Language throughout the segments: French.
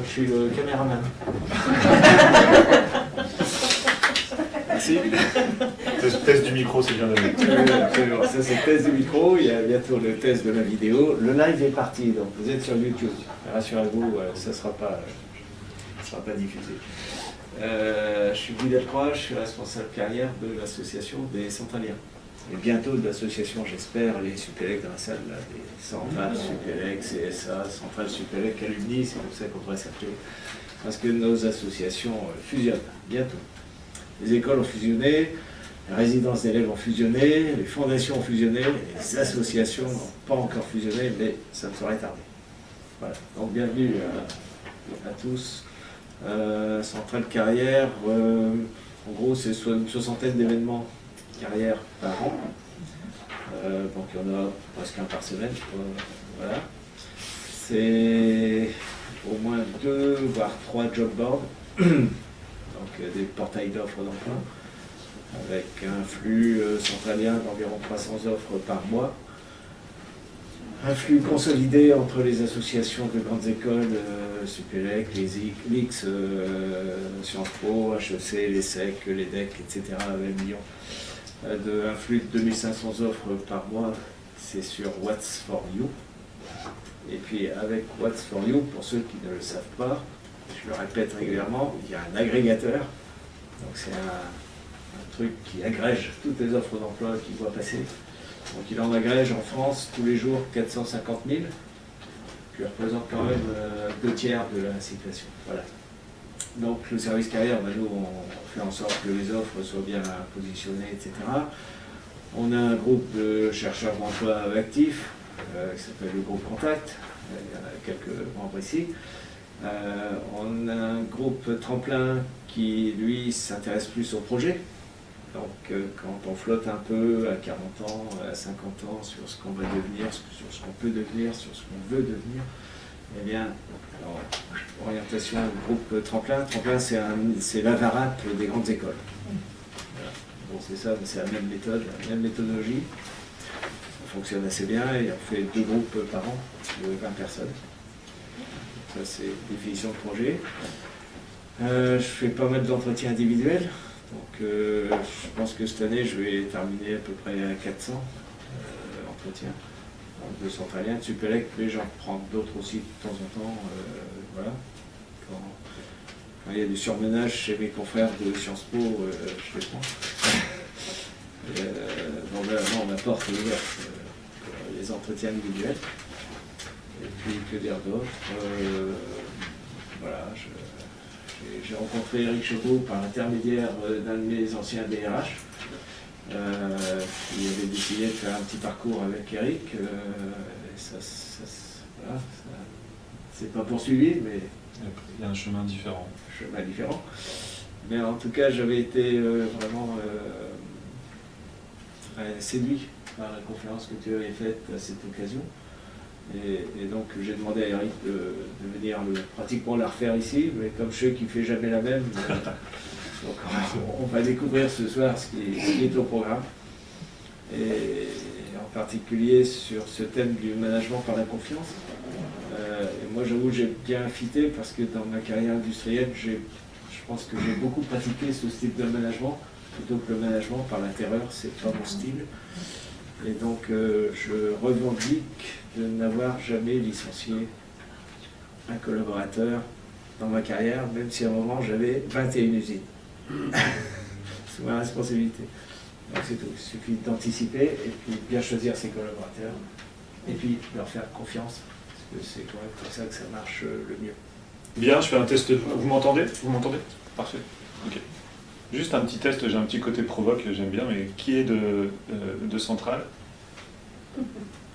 je suis le caméraman. Merci. Test du micro, c'est bien donné. Absolument. Ça, c'est le test du micro. Il y a bientôt le test de la vidéo. Le live est parti, donc vous êtes sur YouTube. Rassurez-vous, ça ne sera pas diffusé. Je suis Guy Delcroix, je suis responsable carrière de l'association des Centraliens. Et bientôt de l'association, j'espère, les Supélec dans la salle, là, des Centrales Supélec, CSA, Centrales Supélec, Alumni, c'est comme ça qu'on devrait s'appeler. Parce que nos associations fusionnent bientôt. Les écoles ont fusionné, les résidences d'élèves ont fusionné, les fondations ont fusionné, les associations n'ont pas encore fusionné, mais ça ne saurait tarder. Voilà. Donc bienvenue à tous. Centrale Carrière, en gros c'est une soixantaine d'événements carrière par an. Donc il y en a presque un par semaine. Voilà. C'est au moins 2 voire 3 job boards. Donc des portails d'offres d'emploi, avec un flux centralien d'environ 300 offres par mois. Un flux consolidé entre les associations de grandes écoles, Supélec, les LIX, Sciences Po, HEC, l'ESSEC, l'EDEC, etc. avec millions. Un flux de 2500 offres par mois, c'est sur What's for You. Et puis avec What's for You, pour ceux qui ne le savent pas, je le répète régulièrement, il y a un agrégateur. Donc c'est un truc qui agrège toutes les offres d'emploi qu'il voit passer. Donc il en agrège en France tous les jours 450 000, qui représente quand même 2 tiers de la situation. Voilà. Donc le service carrière, nous on fait en sorte que les offres soient bien positionnées, etc. On a un groupe de chercheurs d'emploi actifs, qui s'appelle le groupe Contact, il y en a quelques membres ici. On a un groupe tremplin qui, lui, s'intéresse plus au projet. Donc, quand on flotte un peu à 40 ans, à 50 ans, sur ce qu'on va devenir, sur ce qu'on peut devenir, sur ce qu'on veut devenir, eh bien, alors, orientation groupe tremplin. Tremplin, c'est l'Avarap des grandes écoles. Voilà. Bon, c'est ça, mais c'est la même méthode, la même méthodologie. Ça fonctionne assez bien et on fait 2 groupes par an de 20 personnes. Ça, c'est définition de projet. Je fais pas mal d'entretiens individuels. Donc, je pense que cette année, je vais terminer à peu près à 400 entretiens. Donc, de centraliens, de Supélec, mais j'en prends d'autres aussi de temps en temps. Voilà. Quand il y a du surmenage chez mes confrères de Sciences Po, je les prends. Donc vraiment, ma porte est ouverte pour les entretiens individuels. Et puis, que dire d'autre, voilà, j'ai rencontré Eric Chevaux par l'intermédiaire d'un de mes anciens DRH. Il avait décidé de faire un petit parcours avec Eric. Voilà, c'est pas poursuivi, mais il y a un chemin différent. Mais en tout cas, j'avais été vraiment séduit par la conférence que tu avais faite à cette occasion. Et donc j'ai demandé à Eric de venir pratiquement la refaire ici, mais comme je sais qu'il ne fait jamais la même, donc on va découvrir ce soir ce qui est au programme. Et en particulier sur ce thème du management par la confiance. Et moi j'avoue que j'ai bien fité parce que dans ma carrière industrielle, je pense que j'ai beaucoup pratiqué ce style de management, plutôt que le management par la terreur, c'est pas mon style. Et donc je revendique de n'avoir jamais licencié un collaborateur dans ma carrière, même si à un moment j'avais 21 usines sous ma responsabilité. Donc c'est tout, il suffit d'anticiper et puis bien choisir ses collaborateurs et puis leur faire confiance, parce que c'est quand même comme ça que ça marche le mieux. Bien, je fais un test. Vous m'entendez? Vous m'entendez? Parfait. Ok. Juste un petit test, j'ai un petit côté provoque, j'aime bien, mais qui est de Centrale?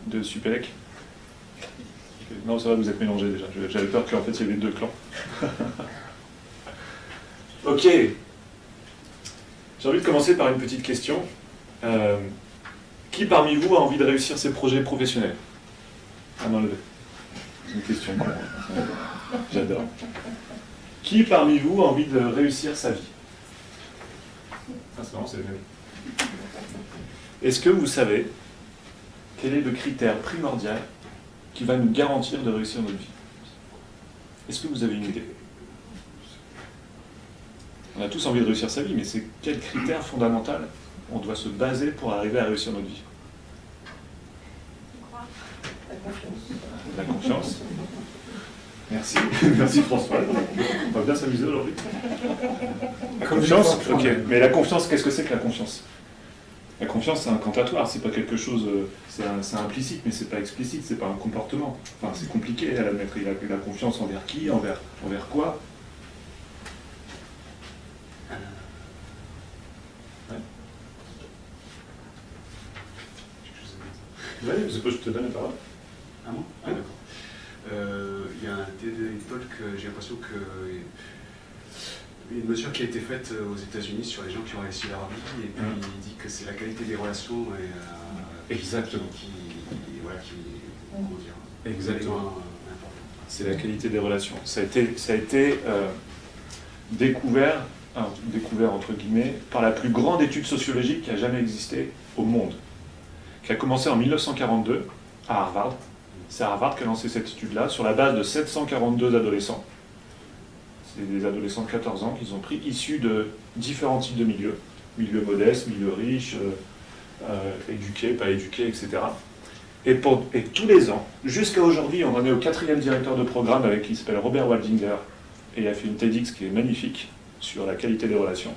De Supélec? Non, ça va, vous êtes mélangés déjà. J'avais peur qu'en fait il y avait 2 clans. Ok. J'ai envie de commencer par une petite question. Qui parmi vous a envie de réussir ses projets professionnels? À main levée. C'est une question con. J'adore. Qui parmi vous a envie de réussir sa vie? Ah, c'est marrant, c'est le même. Est-ce que vous savez quel est le critère primordial qui va nous garantir de réussir notre vie? Est-ce que vous avez une idée? On a tous envie de réussir sa vie, mais c'est quel critère fondamental on doit se baser pour arriver à réussir notre vie? La confiance. La confiance. Merci. Merci François. On va bien s'amuser aujourd'hui. La confiance, ok. Mais la confiance, qu'est-ce que c'est que la confiance? La confiance, c'est incantatoire, c'est pas quelque chose, c'est implicite, mais c'est pas explicite, c'est pas un comportement. Enfin, c'est compliqué à l'admettre. Il a confiance envers qui, envers quoi? Ouais, je te donne la parole. Ah bon? Ah d'accord. Il y a une époque, j'ai l'impression que une mesure qui a été faite aux États-Unis sur les gens qui ont réussi leur vie, et puis il dit que c'est la qualité des relations Exactement. Voilà, comment dire, Exactement. important. C'est la qualité des relations. Ça a été découvert entre guillemets, par la plus grande étude sociologique qui a jamais existé au monde, qui a commencé en 1942 à Harvard. C'est Harvard qui a lancé cette étude-là sur la base de 742 adolescents. C'est des adolescents de 14 ans qu'ils ont pris, issus de différents types de milieux, milieux modestes, milieux riches, éduqués, pas éduqués, etc. Et tous les ans, jusqu'à aujourd'hui, on en est au 4e directeur de programme avec qui s'appelle Robert Waldinger, et il a fait une TEDx qui est magnifique sur la qualité des relations.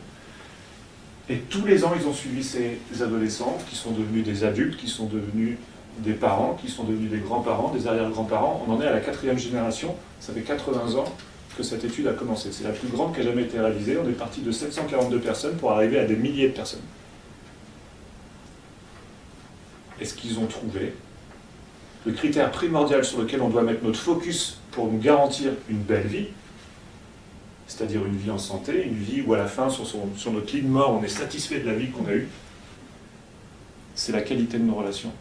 Et tous les ans, ils ont suivi ces adolescents qui sont devenus des adultes, qui sont devenus des parents, qui sont devenus des grands-parents, des arrière-grands-parents. On en est à la 4e génération, ça fait 80 ans que cette étude a commencé. C'est la plus grande qui a jamais été réalisée. On est parti de 742 personnes pour arriver à des milliers de personnes. Et ce qu'ils ont trouvé, le critère primordial sur lequel on doit mettre notre focus pour nous garantir une belle vie, c'est-à-dire une vie en santé, une vie où à la fin, sur notre lit de mort, on est satisfait de la vie qu'on a eue, c'est la qualité de nos relations.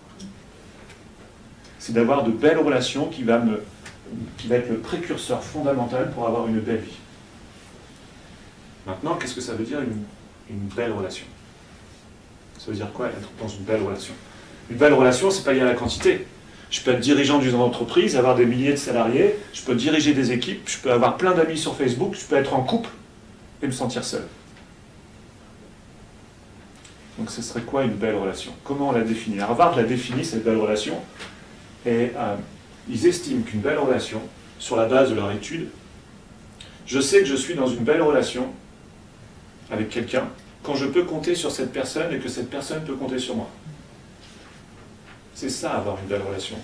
C'est d'avoir de belles relations qui va être le précurseur fondamental pour avoir une belle vie. Maintenant, qu'est-ce que ça veut dire une belle relation? Ça veut dire quoi être dans une belle relation? Une belle relation, c'est pas lié à la quantité. Je peux être dirigeant d'une entreprise, avoir des milliers de salariés, je peux diriger des équipes, je peux avoir plein d'amis sur Facebook, je peux être en couple et me sentir seul. Donc ce serait quoi une belle relation? Comment on la définit? Harvard l'a définit, cette belle relation, et ils estiment qu'une belle relation, sur la base de leur étude, je sais que je suis dans une belle relation avec quelqu'un quand je peux compter sur cette personne et que cette personne peut compter sur moi. C'est ça, avoir une belle relation.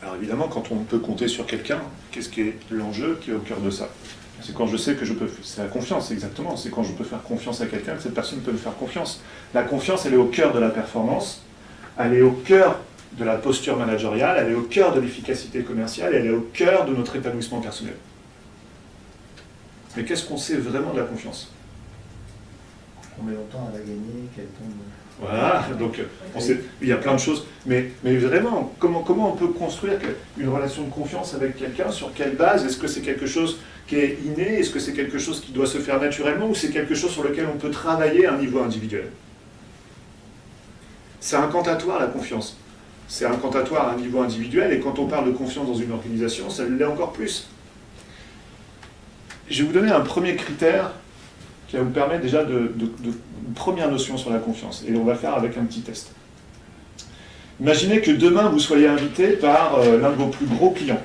Alors évidemment, quand on peut compter sur quelqu'un, qu'est-ce qui est l'enjeu qui est au cœur de ça? C'est quand je sais que je peux... C'est la confiance, exactement. C'est quand je peux faire confiance à quelqu'un, que cette personne peut me faire confiance. La confiance, elle est au cœur de la performance, elle est au cœur de la posture managériale, elle est au cœur de l'efficacité commerciale, elle est au cœur de notre épanouissement personnel. Mais qu'est-ce qu'on sait vraiment de la confiance? Combien longtemps elle a gagné, qu'elle tombe... Voilà, donc il y a plein de choses. Mais vraiment, comment on peut construire une relation de confiance avec quelqu'un? Sur quelle base? Est-ce que c'est quelque chose qui est inné? Est-ce que c'est quelque chose qui doit se faire naturellement? Ou c'est quelque chose sur lequel on peut travailler à un niveau individuel? C'est incantatoire, la confiance. C'est incantatoire à un niveau individuel, et quand on parle de confiance dans une organisation, ça l'est encore plus. Je vais vous donner un premier critère qui va vous permettre déjà une première notion sur la confiance. Et on va le faire avec un petit test. Imaginez que demain, vous soyez invité par l'un de vos plus gros clients,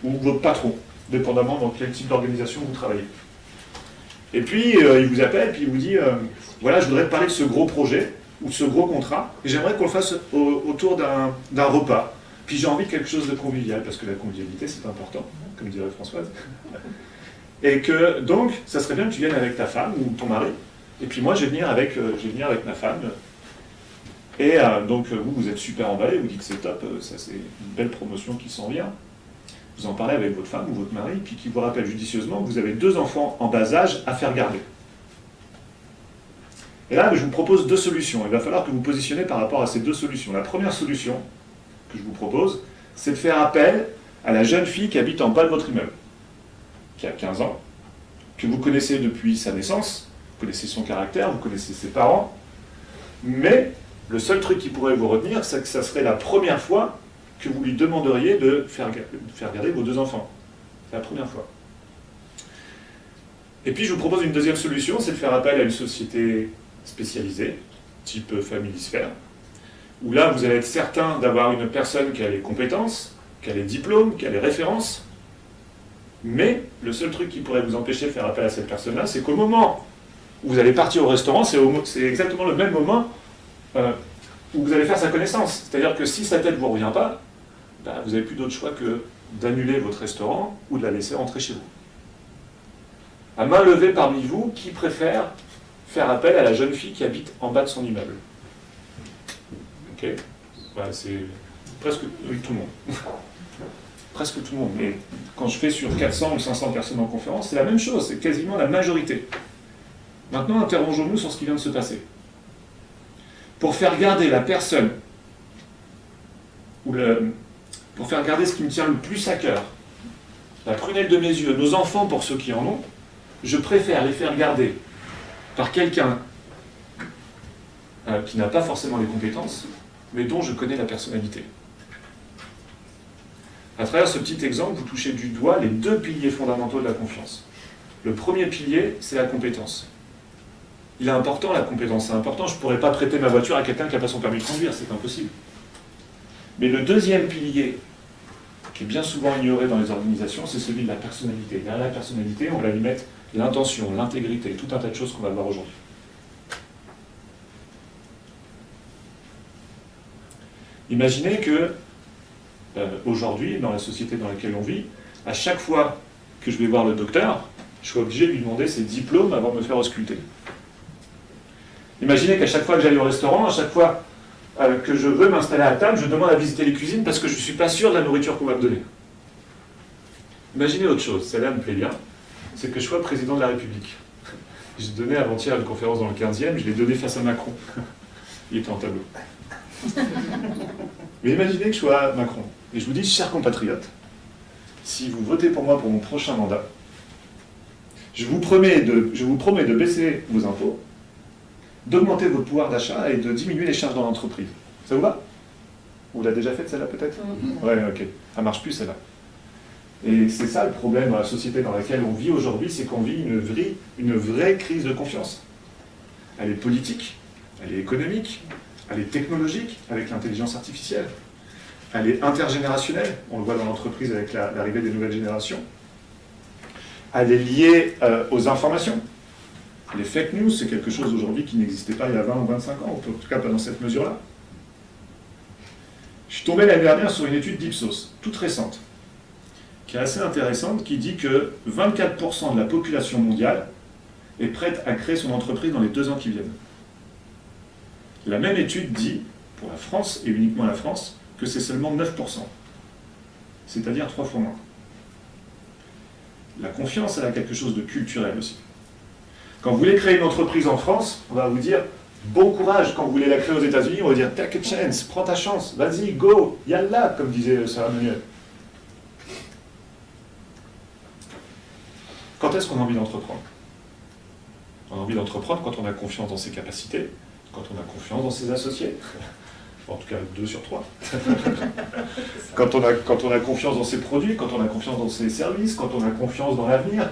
ou votre patron, dépendamment dans quel type d'organisation vous travaillez. Et puis, il vous appelle, puis il vous dit, voilà, je voudrais te parler de ce gros projet, ou de ce gros contrat, et j'aimerais qu'on le fasse autour d'un repas. Puis j'ai envie de quelque chose de convivial, parce que la convivialité, c'est important, comme dirait Françoise. Et que, donc, ça serait bien que tu viennes avec ta femme ou ton mari, et puis moi, je vais venir avec ma femme. Et donc, vous êtes super emballé, vous dites que c'est top, ça c'est une belle promotion qui s'en vient. Vous en parlez avec votre femme ou votre mari, puis qui vous rappelle judicieusement que vous avez 2 enfants en bas âge à faire garder. Et là, je vous propose 2 solutions. Il va falloir que vous positionnez par rapport à ces 2 solutions. La première solution que je vous propose, c'est de faire appel à la jeune fille qui habite en bas de votre immeuble, qui a 15 ans, que vous connaissez depuis sa naissance, vous connaissez son caractère, vous connaissez ses parents, mais le seul truc qui pourrait vous retenir, c'est que ça serait la première fois que vous lui demanderiez de faire garder vos 2 enfants. C'est la première fois. Et puis je vous propose une deuxième solution, c'est de faire appel à une société spécialisée, type Familisphere, où là vous allez être certain d'avoir une personne qui a les compétences, qui a les diplômes, qui a les références, mais le seul truc qui pourrait vous empêcher de faire appel à cette personne-là, c'est qu'au moment où vous allez partir au restaurant, c'est exactement le même moment où vous allez faire sa connaissance. C'est-à-dire que si sa tête ne vous revient pas, bah, vous n'avez plus d'autre choix que d'annuler votre restaurant ou de la laisser rentrer chez vous. À main levée parmi vous, qui préfère faire appel à la jeune fille qui habite en bas de son immeuble? Ok, voilà, c'est presque oui, tout le monde. Presque tout le monde. Mais quand je fais sur 400 ou 500 personnes en conférence, c'est la même chose, c'est quasiment la majorité. Maintenant, interrogeons-nous sur ce qui vient de se passer. Pour faire garder la personne, pour faire garder ce qui me tient le plus à cœur, la prunelle de mes yeux, nos enfants pour ceux qui en ont, je préfère les faire garder par quelqu'un qui n'a pas forcément les compétences, mais dont je connais la personnalité. À travers ce petit exemple, vous touchez du doigt les 2 piliers fondamentaux de la confiance. Le premier pilier, c'est la compétence. Il est important, la compétence, c'est important. Je ne pourrais pas prêter ma voiture à quelqu'un qui n'a pas son permis de conduire, c'est impossible. Mais le deuxième pilier, qui est bien souvent ignoré dans les organisations, c'est celui de la personnalité. Derrière la personnalité, on va y mettre l'intention, l'intégrité, tout un tas de choses qu'on va voir aujourd'hui. Imaginez que, aujourd'hui, dans la société dans laquelle on vit, à chaque fois que je vais voir le docteur, je suis obligé de lui demander ses diplômes avant de me faire ausculter. Imaginez qu'à chaque fois que j'aille au restaurant, à chaque fois que je veux m'installer à table, je demande à visiter les cuisines parce que je ne suis pas sûr de la nourriture qu'on va me donner. Imaginez autre chose, celle-là me plaît bien, c'est que je sois président de la République. J'ai donné avant-hier une conférence dans le 15e, je l'ai donné face à Macron. Il était en tableau. Mais imaginez que je sois Macron, et je vous dis, chers compatriotes, si vous votez pour moi pour mon prochain mandat, je vous promets de baisser vos impôts, d'augmenter votre pouvoir d'achat et de diminuer les charges dans l'entreprise. Ça vous va? Vous l'avez déjà fait celle-là peut-être? Ouais, ok. Elle marche plus celle-là. Et c'est ça le problème dans la société dans laquelle on vit aujourd'hui, c'est qu'on vit une vraie crise de confiance. Elle est politique, elle est économique, elle est technologique avec l'intelligence artificielle, elle est intergénérationnelle, on le voit dans l'entreprise avec l'arrivée des nouvelles générations, elle est liée aux informations. Les fake news, c'est quelque chose aujourd'hui qui n'existait pas il y a 20 ou 25 ans, en tout cas pas dans cette mesure-là. Je suis tombé l'année dernière sur une étude d'Ipsos, toute récente, qui est assez intéressante, qui dit que 24% de la population mondiale est prête à créer son entreprise dans les 2 ans qui viennent. La même étude dit, pour la France, et uniquement la France, que c'est seulement 9%, c'est-à-dire 3 fois moins. La confiance, elle a quelque chose de culturel aussi. Quand vous voulez créer une entreprise en France, on va vous dire bon courage. Quand vous voulez la créer aux États-Unis, on va vous dire take a chance, prends ta chance, vas-y, go, yallah, comme disait Sarah Manuel. Quand est-ce qu'on a envie d'entreprendre? On a envie d'entreprendre quand on a confiance dans ses capacités, quand on a confiance dans ses associés, en tout cas 2 sur 3. quand on a confiance dans ses produits, quand on a confiance dans ses services, quand on a confiance dans l'avenir,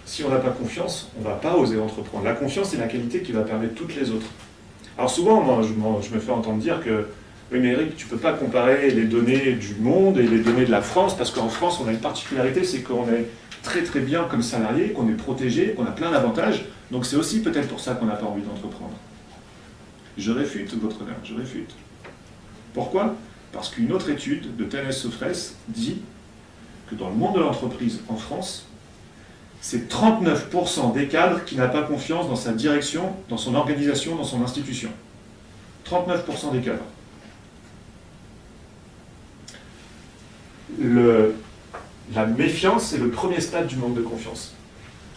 Si on n'a pas confiance, on ne va pas oser entreprendre. La confiance, c'est la qualité qui va permettre toutes les autres. Alors souvent, moi, je me fais entendre dire que oui, mais Eric, tu ne peux pas comparer les données du monde et les données de la France, parce qu'en France, on a une particularité, c'est qu'on est très très bien comme salarié, qu'on est protégé, qu'on a plein d'avantages, donc c'est aussi peut-être pour ça qu'on n'a pas envie d'entreprendre. Je réfute, votre honneur, je réfute. Pourquoi? Parce qu'une autre étude de Thales Sofres dit que dans le monde de l'entreprise en France, c'est 39% des cadres qui n'ont pas confiance dans sa direction, dans son organisation, dans son institution. 39% des cadres. La méfiance, c'est le premier stade du manque de confiance.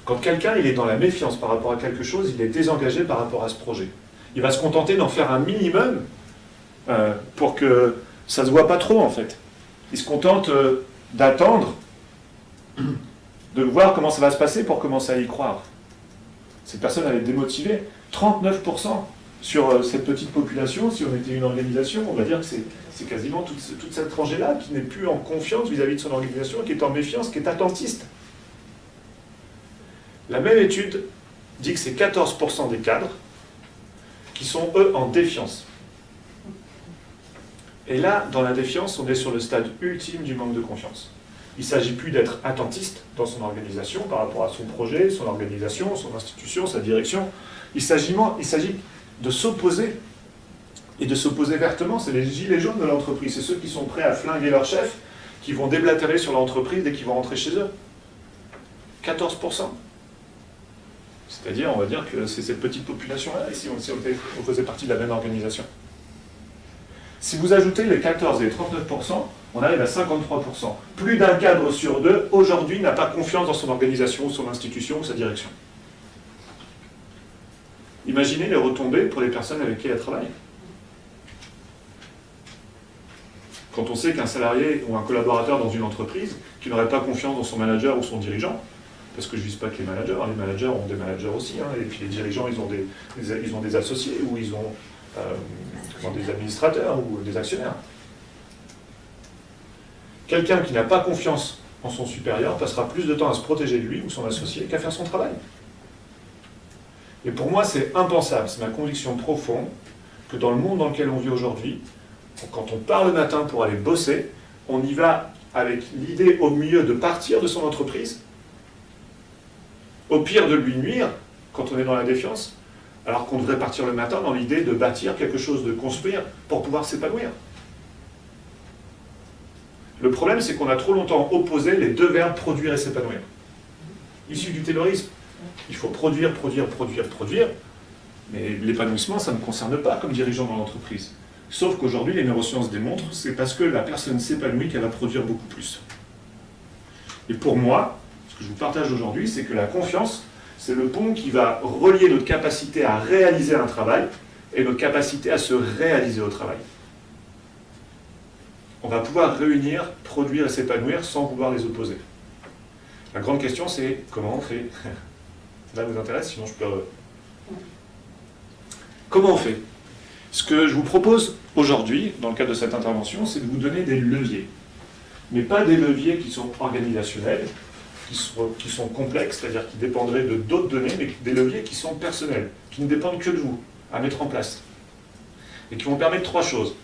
Quand quelqu'un il est dans la méfiance par rapport à quelque chose, il est désengagé par rapport à ce projet. Il va se contenter d'en faire un minimum pour que ça ne se voit pas trop en fait. Il se contente d'attendre, de voir comment ça va se passer pour commencer à y croire. Cette personne, elle est démotivée. 39%. sur cette petite population, si on était une organisation, on va dire que c'est quasiment toute cette rangée-là qui n'est plus en confiance vis-à-vis de son organisation, qui est en méfiance, qui est attentiste. La même étude dit que c'est 14% des cadres qui sont, eux, en défiance. Et là, dans la défiance, on est sur le stade ultime du manque de confiance. Il ne s'agit plus d'être attentiste dans son organisation par rapport à son projet, son organisation, son institution, sa direction. Il s'agit de s'opposer, et de s'opposer vertement. C'est les gilets jaunes de l'entreprise. C'est ceux qui sont prêts à flinguer leur chef, qui vont déblatérer sur l'entreprise dès qu'ils vont rentrer chez eux. 14%. C'est-à-dire, on va dire que c'est cette petite population-là, ici, on faisait partie de la même organisation. Si vous ajoutez les 14 et les 39%, on arrive à 53%. Plus d'un cadre sur deux, aujourd'hui, n'a pas confiance dans son organisation, son institution ou sa direction. Imaginez les retombées pour les personnes avec qui elles travaillent. Quand on sait qu'un salarié ou un collaborateur dans une entreprise qui n'aurait pas confiance dans son manager ou son dirigeant, parce que je ne vise pas que les managers ont des managers aussi, et puis les dirigeants, ils ont des associés ou ils ont des administrateurs ou des actionnaires. Quelqu'un qui n'a pas confiance en son supérieur passera plus de temps à se protéger de lui ou son associé qu'à faire son travail. Et pour moi, c'est impensable, c'est ma conviction profonde, que dans le monde dans lequel on vit aujourd'hui, quand on part le matin pour aller bosser, on y va avec l'idée au mieux de partir de son entreprise, au pire de lui nuire, quand on est dans la défiance, alors qu'on devrait partir le matin dans l'idée de bâtir quelque chose, de construire, pour pouvoir s'épanouir. Le problème, c'est qu'on a trop longtemps opposé les deux verbes produire et s'épanouir. Issu du taylorisme. Il faut produire, produire, produire, produire, mais l'épanouissement, ça ne me concerne pas comme dirigeant dans l'entreprise. Sauf qu'aujourd'hui, les neurosciences démontrent, c'est parce que la personne s'épanouit qu'elle va produire beaucoup plus. Et pour moi, ce que je vous partage aujourd'hui, c'est que la confiance, c'est le pont qui va relier notre capacité à réaliser un travail et notre capacité à se réaliser au travail. On va pouvoir réunir, produire et s'épanouir sans vouloir les opposer. La grande question, c'est comment on fait? Ça vous intéresse, sinon je peux... Comment on fait? Ce que je vous propose aujourd'hui, dans le cadre de cette intervention, c'est de vous donner des leviers. Mais pas des leviers qui sont organisationnels, qui sont complexes, c'est-à-dire qui dépendraient de d'autres données, mais des leviers qui sont personnels, qui ne dépendent que de vous, à mettre en place. Et qui vont permettre trois choses.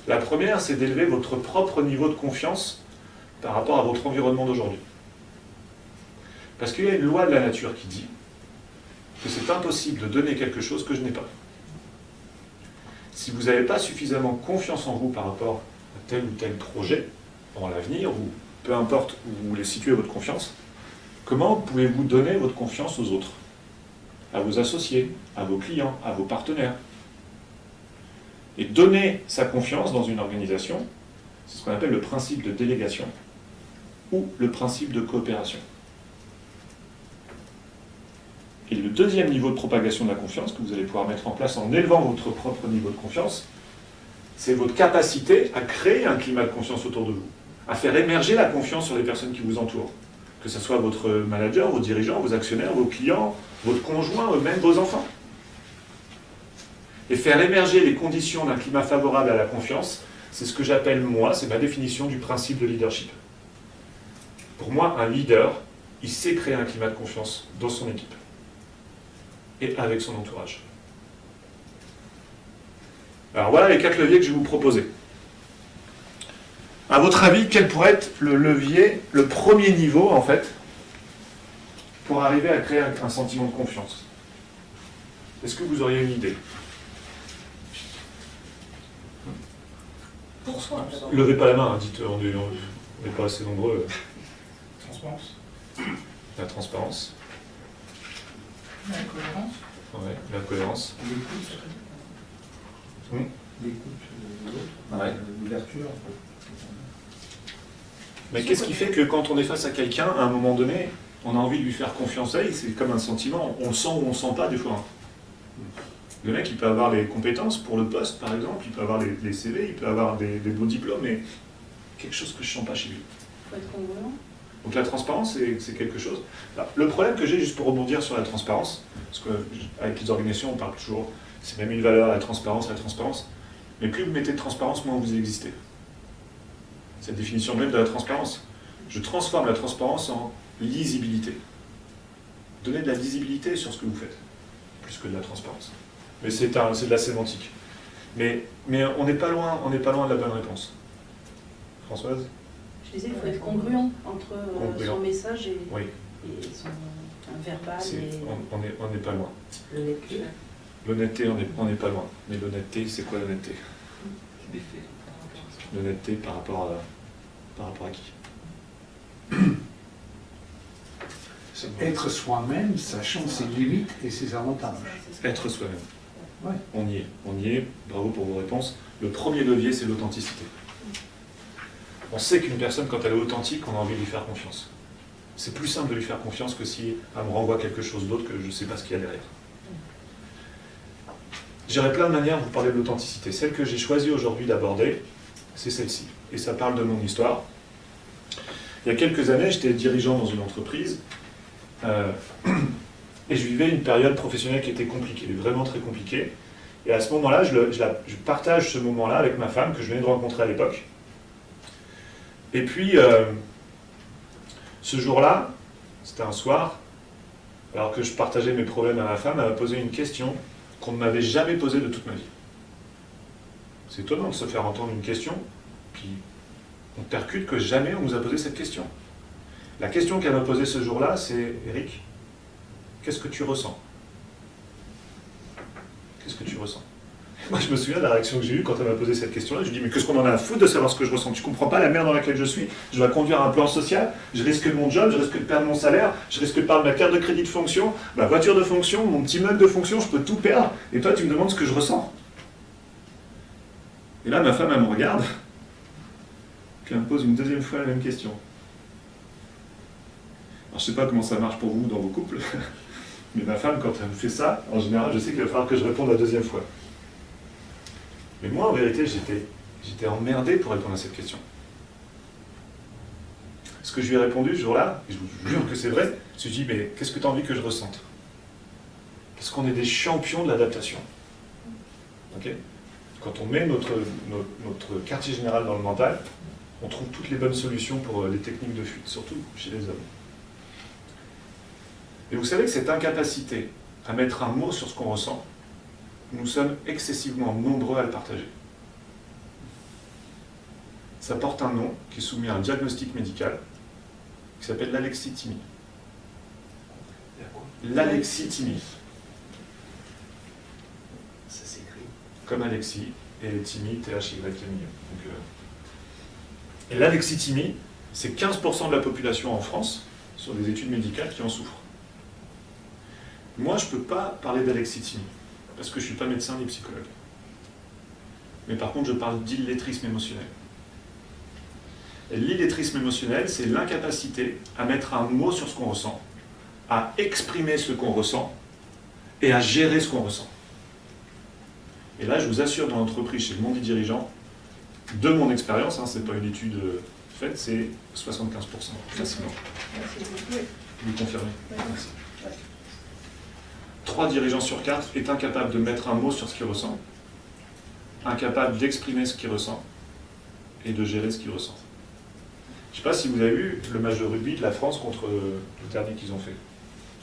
La première, c'est d'élever votre propre niveau de confiance par rapport à votre environnement d'aujourd'hui. Parce qu'il y a une loi de la nature qui dit que c'est impossible de donner quelque chose que je n'ai pas. Si vous n'avez pas suffisamment confiance en vous par rapport à tel ou tel projet, dans l'avenir, ou peu importe où vous voulez situer votre confiance, comment pouvez-vous donner votre confiance aux autres? À vos associés, à vos clients, à vos partenaires. Et donner sa confiance dans une organisation, c'est ce qu'on appelle le principe de délégation ou le principe de coopération. Et le deuxième niveau de propagation de la confiance que vous allez pouvoir mettre en place en élevant votre propre niveau de confiance, c'est votre capacité à créer un climat de confiance autour de vous, à faire émerger la confiance sur les personnes qui vous entourent, que ce soit votre manager, vos dirigeants, vos actionnaires, vos clients, votre conjoint, même vos enfants. Et faire émerger les conditions d'un climat favorable à la confiance, c'est ce que j'appelle, moi, c'est ma définition du principe de leadership. Pour moi, un leader, il sait créer un climat de confiance dans son équipe et avec son entourage. Alors voilà les 4 leviers que je vais vous proposer. À votre avis, quel pourrait être le levier, le premier niveau en fait, pour arriver à créer un sentiment de confiance? Est-ce que vous auriez une idée? Pour soi. Levez pas la main, dites on n'est pas assez nombreux. Transparence. La transparence. La cohérence. Ouais, la cohérence. L'écoute. L'écoute de l'autre. Ouais. L'ouverture. Mais qu'est-ce qui fait que quand on est face à quelqu'un, à un moment donné, on a envie de lui faire confiance? C'est comme un sentiment, on le sent ou on le sent pas des fois. Le mec, il peut avoir les compétences pour le poste, par exemple, il peut avoir les CV, il peut avoir des beaux diplômes, mais quelque chose que je ne sens pas chez lui. Il faut être congruent. Donc la transparence, c'est quelque chose. Alors, le problème que j'ai, juste pour rebondir sur la transparence, parce qu'avec les organisations, on parle toujours, C'est même une valeur, la transparence. Mais plus vous mettez de transparence, moins vous existez. C'est la définition même de la transparence. Je transforme la transparence en lisibilité. Donner de la lisibilité sur ce que vous faites, plus que de la transparence. Mais c'est de la sémantique. Mais on n'est pas loin de la bonne réponse. Françoise? Je disais, il faut être congruent entre son message et, Oui. et son verbal. On n'est pas loin. L'honnêteté. L'honnêteté, on n'est pas loin. Mais l'honnêteté, c'est quoi l'honnêteté? L'honnêteté par rapport à qui? Être soi-même, sachant ses limites et ses avantages. Être soi-même. Ouais. On y est. Bravo pour vos réponses. Le premier levier, c'est l'authenticité. On sait qu'une personne, quand elle est authentique, on a envie de lui faire confiance. C'est plus simple de lui faire confiance que si elle me renvoie quelque chose d'autre que je ne sais pas ce qu'il y a derrière. J'aurais plein de manières de vous parler de l'authenticité. Celle que j'ai choisi aujourd'hui d'aborder, c'est celle-ci. Et ça parle de mon histoire. Il y a quelques années, j'étais dirigeant dans une entreprise et je vivais une période professionnelle qui était compliquée, vraiment très compliquée. Et à ce moment-là, je partage ce moment-là avec ma femme que je venais de rencontrer à l'époque. Et puis, ce jour-là, c'était un soir, alors que je partageais mes problèmes à ma femme, elle m'a posé une question qu'on ne m'avait jamais posée de toute ma vie. C'est étonnant de se faire entendre une question, puis on percute que jamais on nous a posé cette question. La question qu'elle m'a posée ce jour-là, c'est « Eric, qu'est-ce que tu ressens ?» Qu'est-ce que tu ressens? Moi, je me souviens de la réaction que j'ai eue quand elle m'a posé cette question-là. Je lui ai dit, mais qu'est-ce qu'on en a à foutre de savoir ce que je ressens? Tu comprends pas la merde dans laquelle je suis? Je dois conduire un plan social, je risque mon job, je risque de perdre mon salaire, je risque de perdre ma carte de crédit de fonction, ma voiture de fonction, mon petit mug de fonction, je peux tout perdre. Et toi, tu me demandes ce que je ressens. Et là, ma femme, elle me regarde, puis elle me pose une deuxième fois la même question. Alors, je sais pas comment ça marche pour vous dans vos couples, mais ma femme, quand elle me fait ça, en général, je sais qu'il va falloir que je réponde la deuxième fois. Mais moi, en vérité, j'étais emmerdé pour répondre à cette question. Ce que je lui ai répondu ce jour-là, et je vous jure que c'est vrai, je me suis dit, mais qu'est-ce que tu as envie que je ressente? Parce qu'on est des champions de l'adaptation. Okay? Quand on met notre quartier général dans le mental, on trouve toutes les bonnes solutions pour les techniques de fuite, surtout chez les hommes. Et vous savez que cette incapacité à mettre un mot sur ce qu'on ressent, nous sommes excessivement nombreux à le partager. Ça porte un nom qui est soumis à un diagnostic médical qui s'appelle l'alexithymie. L'alexithymie. Ça s'écrit. Comme Alexis et Thymie, T-H-Y-M-I. Et l'alexithymie, c'est 15% de la population en France, sur des études médicales, qui en souffrent. Moi, je ne peux pas parler d'alexithymie, parce que je ne suis pas médecin ni psychologue. Mais par contre, je parle d'illettrisme émotionnel. Et l'illettrisme émotionnel, c'est l'incapacité à mettre un mot sur ce qu'on ressent, à exprimer ce qu'on ressent, et à gérer ce qu'on ressent. Et là, je vous assure, dans l'entreprise, chez le monde des dirigeants, de mon expérience, ce n'est pas une étude faite, c'est 75%, facilement. Vous confirmez? Merci. 3 dirigeants sur 4 est incapable de mettre un mot sur ce qu'il ressent, incapable d'exprimer ce qu'il ressent et de gérer ce qu'il ressent. Je ne sais pas si vous avez vu le match de rugby de la France contre le dernier qu'ils ont fait.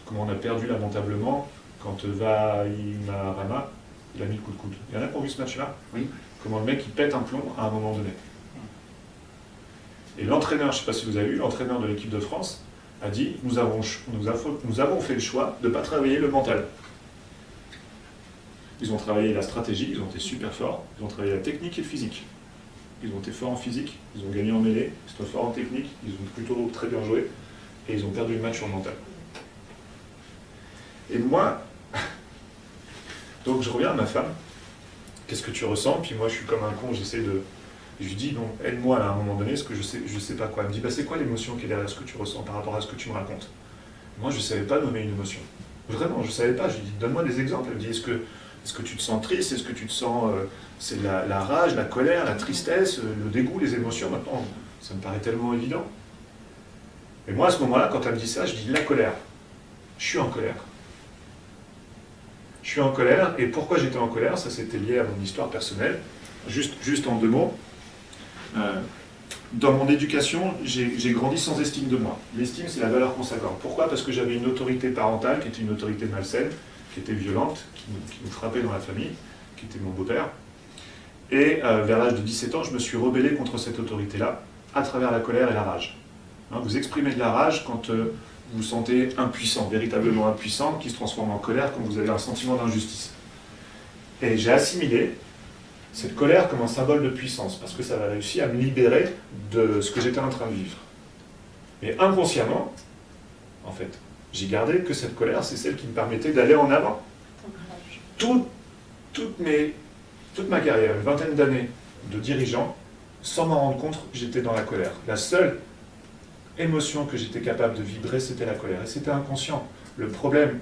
Comment on a perdu lamentablement quand Vaïmarama il a mis le coup de coude. Il y en a qui ont vu ce match-là? Oui. Comment le mec il pète un plomb à un moment donné. Et l'entraîneur, je ne sais pas si vous avez vu, l'entraîneur de l'équipe de France a dit « Nous avons fait le choix de ne pas travailler le mental. » Ils ont travaillé la stratégie, ils ont été super forts, ils ont travaillé la technique et le physique. Ils ont été forts en physique, ils ont gagné en mêlée, ils sont forts en technique, ils ont plutôt très bien joué, et ils ont perdu le match sur le mental. Et moi, donc je reviens à ma femme, qu'est-ce que tu ressens? Puis moi je suis comme un con, j'essaie de... Je lui dis, non, aide-moi là, à un moment donné, parce que je sais pas quoi. Elle me dit, c'est quoi l'émotion qui est derrière ce que tu ressens par rapport à ce que tu me racontes? Moi, je ne savais pas nommer une émotion. Vraiment, je ne savais pas. Je lui dis, donne-moi des exemples. Elle me dit, est-ce que tu te sens triste? Est-ce que tu te sens... c'est la rage, la colère, la tristesse, le dégoût, les émotions? Maintenant, ça me paraît tellement évident. Et moi, à ce moment-là, quand elle me dit ça, je dis, la colère. Je suis en colère. Je suis en colère, et pourquoi j'étais en colère, ça c'était lié à mon histoire personnelle. Juste en 2 mots. Dans mon éducation, j'ai grandi sans estime de moi. L'estime, c'est la valeur qu'on s'accorde. Pourquoi? Parce que j'avais une autorité parentale qui était une autorité malsaine, qui était violente, qui nous frappait dans la famille, qui était mon beau-père. Et vers l'âge de 17 ans, je me suis rebellé contre cette autorité-là, à travers la colère et la rage. Hein, vous exprimez de la rage quand vous vous sentez impuissant, véritablement impuissant, qui se transforme en colère quand vous avez un sentiment d'injustice. Et j'ai assimilé cette colère comme un symbole de puissance, parce que ça va réussir à me libérer de ce que j'étais en train de vivre. Mais inconsciemment, en fait, j'ai gardé que cette colère, c'est celle qui me permettait d'aller en avant. Toute ma carrière, une vingtaine d'années de dirigeant, sans m'en rendre compte, j'étais dans la colère. La seule émotion que j'étais capable de vibrer, c'était la colère. Et c'était inconscient. Le problème,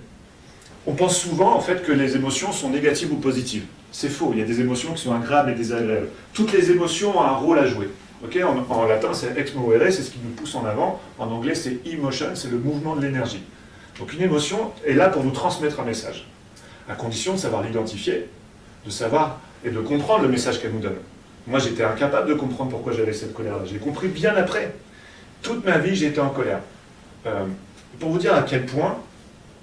on pense souvent en fait que les émotions sont négatives ou positives. C'est faux, il y a des émotions qui sont agréables et désagréables. Toutes les émotions ont un rôle à jouer. Okay, en latin, c'est ex movere, c'est ce qui nous pousse en avant. En anglais, c'est emotion, c'est le mouvement de l'énergie. Donc une émotion est là pour nous transmettre un message, à condition de savoir l'identifier, de savoir et de comprendre le message qu'elle nous donne. Moi, j'étais incapable de comprendre pourquoi j'avais cette colère-là. J'ai compris bien après. Toute ma vie, j'étais en colère. Pour vous dire à quel point,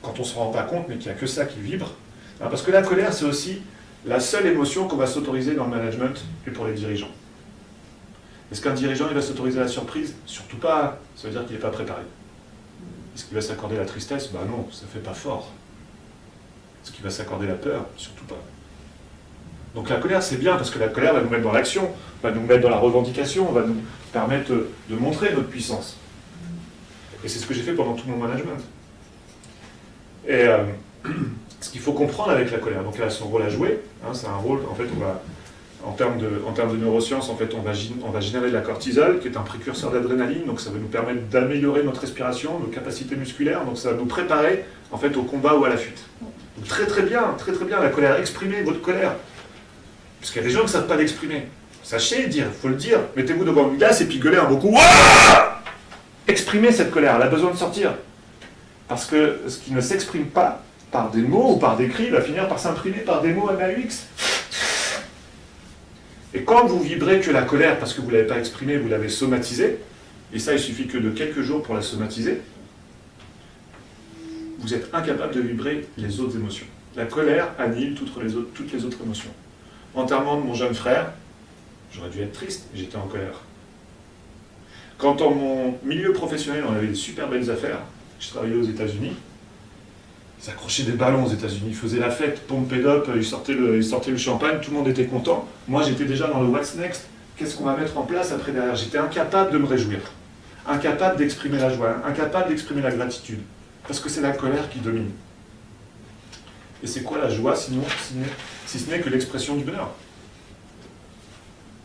quand on ne se rend pas compte, mais qu'il n'y a que ça qui vibre, hein, parce que la colère, c'est aussi la seule émotion qu'on va s'autoriser dans le management et pour les dirigeants. Est-ce qu'un dirigeant il va s'autoriser la surprise? Surtout pas, ça veut dire qu'il n'est pas préparé. Est-ce qu'il va s'accorder la tristesse? Ben non, ça ne fait pas fort. Est-ce qu'il va s'accorder la peur? Surtout pas. Donc la colère, c'est bien, parce que la colère va nous mettre dans l'action, va nous mettre dans la revendication, va nous permettre de montrer notre puissance. Et c'est ce que j'ai fait pendant tout mon management. Et ce qu'il faut comprendre avec la colère, donc elle a son rôle à jouer, hein, c'est un rôle, en fait, en termes de neurosciences, en fait, on va générer de la cortisol, qui est un précurseur d'adrénaline, donc ça va nous permettre d'améliorer notre respiration, nos capacités musculaires, donc ça va nous préparer, en fait, au combat ou à la fuite. Donc très bien, la colère, exprimez votre colère. Parce qu'il y a des gens qui ne savent pas l'exprimer. Sachez dire, il faut le dire, mettez-vous devant une glace et puis gueulez un beau coup. Ouah, exprimez cette colère, elle a besoin de sortir. Parce que ce qui ne s'exprime pas par des mots ou par des cris va finir par s'imprimer par des mots MAUX. Et quand vous vibrez que la colère parce que vous ne l'avez pas exprimée, vous l'avez somatisée, et ça il suffit que de quelques jours pour la somatiser, vous êtes incapable de vibrer les autres émotions. La colère annihile toutes les autres émotions. Enterrement de mon jeune frère, j'aurais dû être triste, j'étais en colère. Quand dans mon milieu professionnel on avait des super belles affaires, je travaillais aux États-Unis, ils accrochaient des ballons aux États-Unis, ils faisaient la fête, pompe it up, ils sortaient le champagne, tout le monde était content. Moi j'étais déjà dans le what's next, qu'est-ce qu'on va mettre en place après derrière? J'étais incapable de me réjouir, incapable d'exprimer la joie, incapable d'exprimer la gratitude, parce que c'est la colère qui domine. Et c'est quoi la joie sinon, si ce n'est que l'expression du bonheur?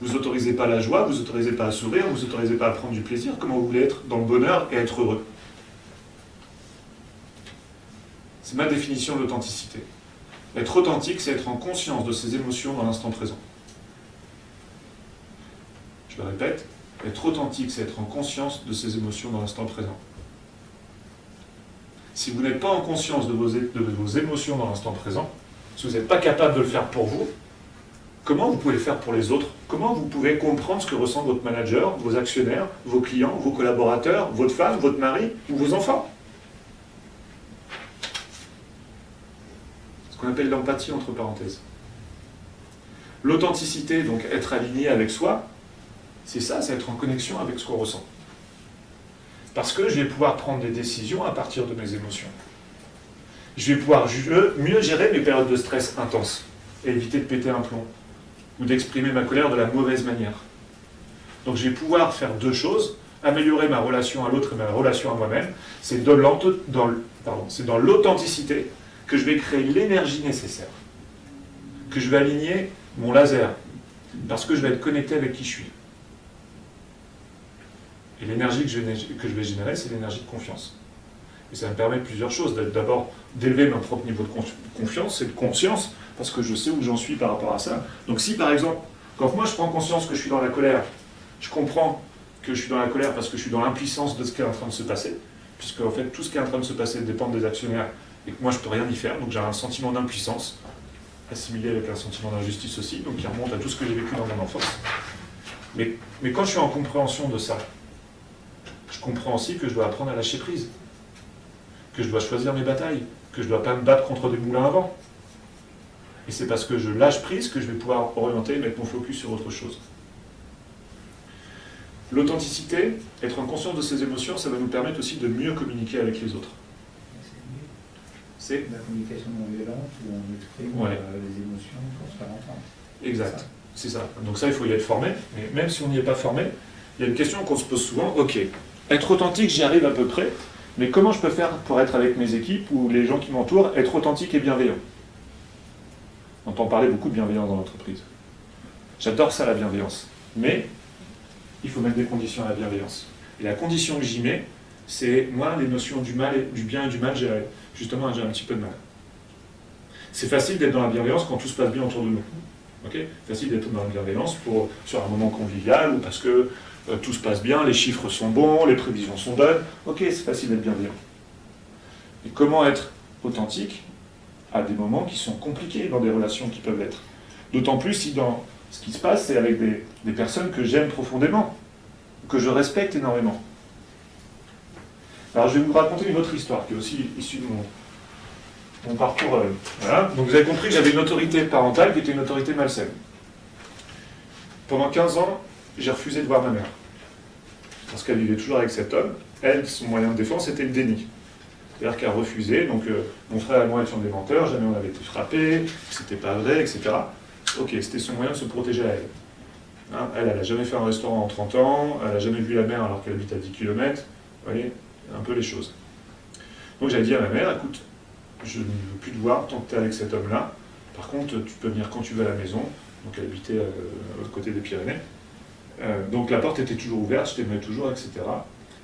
Vous n'autorisez pas la joie, vous n'autorisez pas à sourire, vous n'autorisez pas à prendre du plaisir, comment vous voulez être dans le bonheur et être heureux? C'est ma définition de l'authenticité. Être authentique, c'est être en conscience de ses émotions dans l'instant présent. Je le répète, être authentique, c'est être en conscience de ses émotions dans l'instant présent. Si vous n'êtes pas en conscience de vos émotions dans l'instant présent, si vous n'êtes pas capable de le faire pour vous, comment vous pouvez le faire pour les autres? Comment vous pouvez comprendre ce que ressent votre manager, vos actionnaires, vos clients, vos collaborateurs, votre femme, votre mari ou vos enfants? Ce qu'on appelle l'empathie entre parenthèses. L'authenticité, donc être aligné avec soi, c'est ça, c'est être en connexion avec ce qu'on ressent. Parce que je vais pouvoir prendre des décisions à partir de mes émotions. Je vais pouvoir mieux gérer mes périodes de stress intenses et éviter de péter un plomb ou d'exprimer ma colère de la mauvaise manière. Donc je vais pouvoir faire deux choses, améliorer ma relation à l'autre et ma relation à moi-même. C'est dans l'authenticité que je vais créer l'énergie nécessaire, que je vais aligner mon laser, parce que je vais être connecté avec qui je suis. Et l'énergie que je vais générer, c'est l'énergie de confiance. Et ça me permet plusieurs choses. D'abord, d'élever mon propre niveau de confiance et de conscience, parce que je sais où j'en suis par rapport à ça. Donc si, par exemple, quand moi je prends conscience que je suis dans la colère, je comprends que je suis dans la colère parce que je suis dans l'impuissance de ce qui est en train de se passer, puisque en fait, tout ce qui est en train de se passer dépend des actionnaires et que moi je peux rien y faire, donc j'ai un sentiment d'impuissance, assimilé avec un sentiment d'injustice aussi, donc qui remonte à tout ce que j'ai vécu dans mon enfance. Mais quand je suis en compréhension de ça, je comprends aussi que je dois apprendre à lâcher prise, que je dois choisir mes batailles, que je ne dois pas me battre contre des moulins à vent. Et c'est parce que je lâche prise que je vais pouvoir orienter et mettre mon focus sur autre chose. L'authenticité, être en conscience de ses émotions, ça va nous permettre aussi de mieux communiquer avec les autres. C'est la communication non violente où on exprime les émotions pour se faire entendre. Exact, c'est ça. Donc ça, il faut y être formé. Mais même si on n'y est pas formé, il y a une question qu'on se pose souvent. Ok, être authentique, j'y arrive à peu près. Mais comment je peux faire pour être avec mes équipes ou les gens qui m'entourent, être authentique et bienveillant? On entend parler beaucoup de bienveillance dans l'entreprise. J'adore ça, la bienveillance. Mais il faut mettre des conditions à la bienveillance. Et la condition que j'y mets, c'est, moi, les notions du mal, du bien et du mal, j'ai un petit peu de mal. C'est facile d'être dans la bienveillance quand tout se passe bien autour de nous. Okay, facile d'être dans la bienveillance sur un moment convivial ou parce que tout se passe bien, les chiffres sont bons, les prévisions sont bonnes. Ok, c'est facile d'être bienveillant. Et comment être authentique à des moments qui sont compliqués dans des relations qui peuvent l'être? D'autant plus si dans ce qui se passe, c'est avec des personnes que j'aime profondément, que je respecte énormément. Alors je vais vous raconter une autre histoire qui est aussi issue de mon parcours. Voilà. Donc vous avez compris que j'avais une autorité parentale qui était une autorité malsaine. Pendant 15 ans, j'ai refusé de voir ma mère. Parce qu'elle vivait toujours avec cet homme. Elle, son moyen de défense, c'était le déni. C'est-à-dire qu'elle refusait. Donc mon frère et moi étions des menteurs, jamais on avait été frappés, c'était pas vrai, etc. Ok, c'était son moyen de se protéger à elle. Hein, elle n'a jamais fait un restaurant en 30 ans, elle n'a jamais vu la mer alors qu'elle habite à 10 km. Vous voyez, un peu les choses. Donc j'avais dit à ma mère, écoute, je ne veux plus te voir tant que tu es avec cet homme-là. Par contre, tu peux venir quand tu veux à la maison. Donc elle habitait de l'autre côté des Pyrénées. Donc la porte était toujours ouverte, je t'aimais toujours, etc.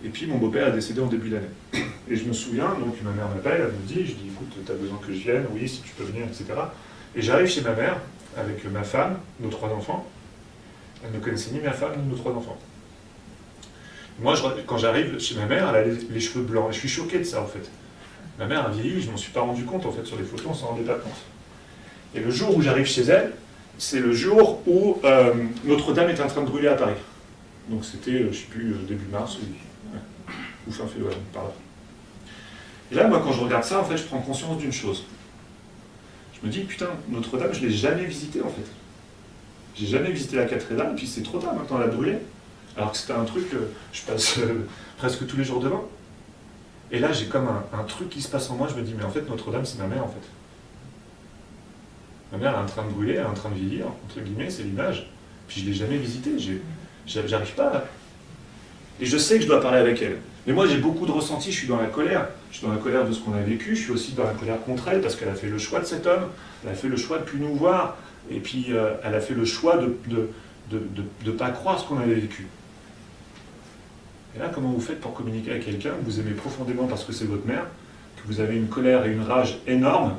Et puis mon beau-père est décédé en début d'année. Et je me souviens, donc ma mère m'appelle, elle me dit, je dis, écoute, tu as besoin que je vienne, oui, si tu peux venir, etc. Et j'arrive chez ma mère, avec ma femme, nos 3 enfants. Elle ne connaissait ni ma femme, ni nos 3 enfants. Moi, quand j'arrive chez ma mère, elle a les cheveux blancs. Et je suis choqué de ça, en fait. Ma mère a vieilli, je ne m'en suis pas rendu compte, en fait, sur les photos, on ne s'en rendait pas compte. Et le jour où j'arrive chez elle, c'est le jour où Notre-Dame est en train de brûler à Paris. Donc c'était, je ne sais plus, début mars ou fin février, par là. Et là, moi, quand je regarde ça, en fait, je prends conscience d'une chose. Je me dis, putain, Notre-Dame, je ne l'ai jamais visitée, en fait. J'ai jamais visité la cathédrale, et puis c'est trop tard, maintenant, elle a brûlé. Alors que c'était un truc, je passe presque tous les jours devant. Et là, j'ai comme un truc qui se passe en moi, je me dis, mais en fait, Notre-Dame, c'est ma mère, en fait. Ma mère est en train de brûler, elle est en train de vieillir, entre guillemets, c'est l'image. Puis je ne l'ai jamais visitée, j'arrive pas à... Et je sais que je dois parler avec elle. Mais moi, j'ai beaucoup de ressentis, je suis dans la colère. Je suis dans la colère de ce qu'on a vécu, je suis aussi dans la colère contre elle, parce qu'elle a fait le choix de cet homme, elle a fait le choix de ne plus nous voir, et puis elle a fait le choix de ne pas croire ce qu'on avait vécu. Et là, comment vous faites pour communiquer avec quelqu'un que vous aimez profondément parce que c'est votre mère, que vous avez une colère et une rage énormes,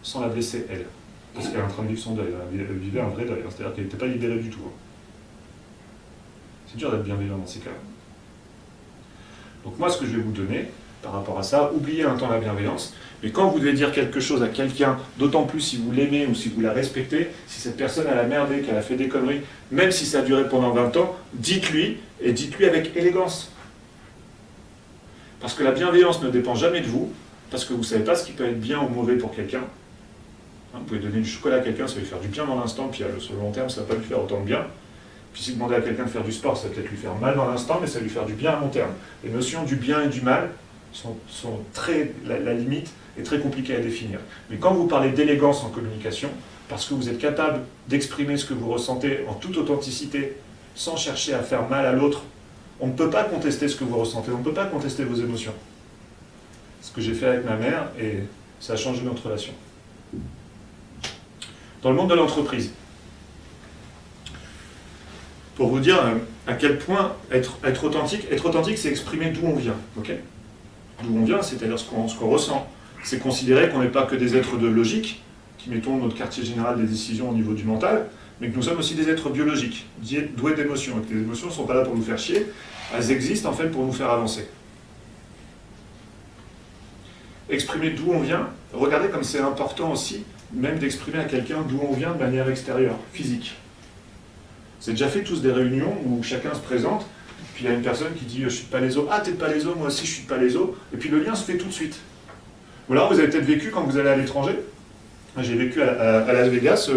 sans la blesser, elle? Parce qu'elle est en train de vivre son deuil, elle vivait un vrai deuil, c'est-à-dire qu'elle n'était pas libérée du tout. C'est dur d'être bienveillant dans ces cas-là. Donc moi, ce que je vais vous donner, par rapport à ça, oubliez un temps la bienveillance, mais quand vous devez dire quelque chose à quelqu'un, d'autant plus si vous l'aimez ou si vous la respectez, si cette personne elle a merdé, qu'elle a fait des conneries, même si ça a duré pendant 20 ans, dites-lui, et dites-lui avec élégance. Parce que la bienveillance ne dépend jamais de vous, parce que vous ne savez pas ce qui peut être bien ou mauvais pour quelqu'un. Vous pouvez donner du chocolat à quelqu'un, ça va lui faire du bien dans l'instant, puis sur le long terme, ça ne va pas lui faire autant de bien. Puis si vous demandez à quelqu'un de faire du sport, ça va peut-être lui faire mal dans l'instant, mais ça va lui faire du bien à long terme. Les notions du bien et du mal sont très... La limite est très compliquée à définir. Mais quand vous parlez d'élégance en communication, parce que vous êtes capable d'exprimer ce que vous ressentez en toute authenticité, sans chercher à faire mal à l'autre, on ne peut pas contester ce que vous ressentez, on ne peut pas contester vos émotions. Ce que j'ai fait avec ma mère, et ça a changé notre relation. Dans le monde de l'entreprise, pour vous dire à quel point être authentique, c'est exprimer d'où on vient. Okay, d'où on vient, c'est-à-dire ce qu'on ressent. C'est considérer qu'on n'est pas que des êtres de logique, qui mettons notre quartier général des décisions au niveau du mental, mais que nous sommes aussi des êtres biologiques, doués d'émotions, et que les émotions ne sont pas là pour nous faire chier, elles existent en fait pour nous faire avancer. exprimer d'où on vient. Regardez comme c'est important aussi, même d'exprimer à quelqu'un d'où on vient de manière extérieure, physique. C'est déjà fait tous des réunions où chacun se présente, puis il y a une personne qui dit « je suis de Palaiseau »,« ah t'es de Palaiseau, moi aussi je suis de Palaiseau », et puis le lien se fait tout de suite. Ou alors vous avez peut-être vécu quand vous allez à l'étranger. J'ai vécu à Las Vegas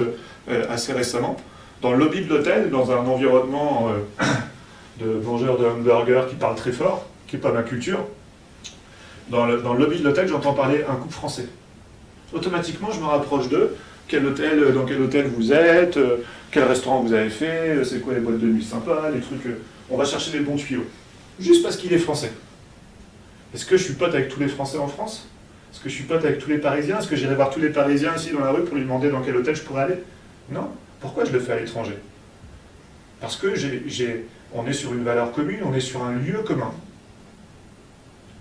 assez récemment, dans le lobby de l'hôtel, dans un environnement de mangeurs de hamburgers qui parlent très fort, qui n'est pas ma culture. Dans le lobby de l'hôtel, j'entends parler un couple français. Automatiquement, je me rapproche d'eux. Dans quel hôtel vous êtes, quel restaurant vous avez fait, c'est quoi les boîtes de nuit sympas, les trucs. On va chercher les bons tuyaux. Juste parce qu'il est français. Est-ce que je suis pote avec tous les Français en France? Est-ce que je suis pote avec tous les Parisiens? Est-ce que j'irai voir tous les Parisiens ici dans la rue pour lui demander dans quel hôtel je pourrais aller? Non. Pourquoi je le fais à l'étranger? Parce que on est sur une valeur commune, on est sur un lieu commun.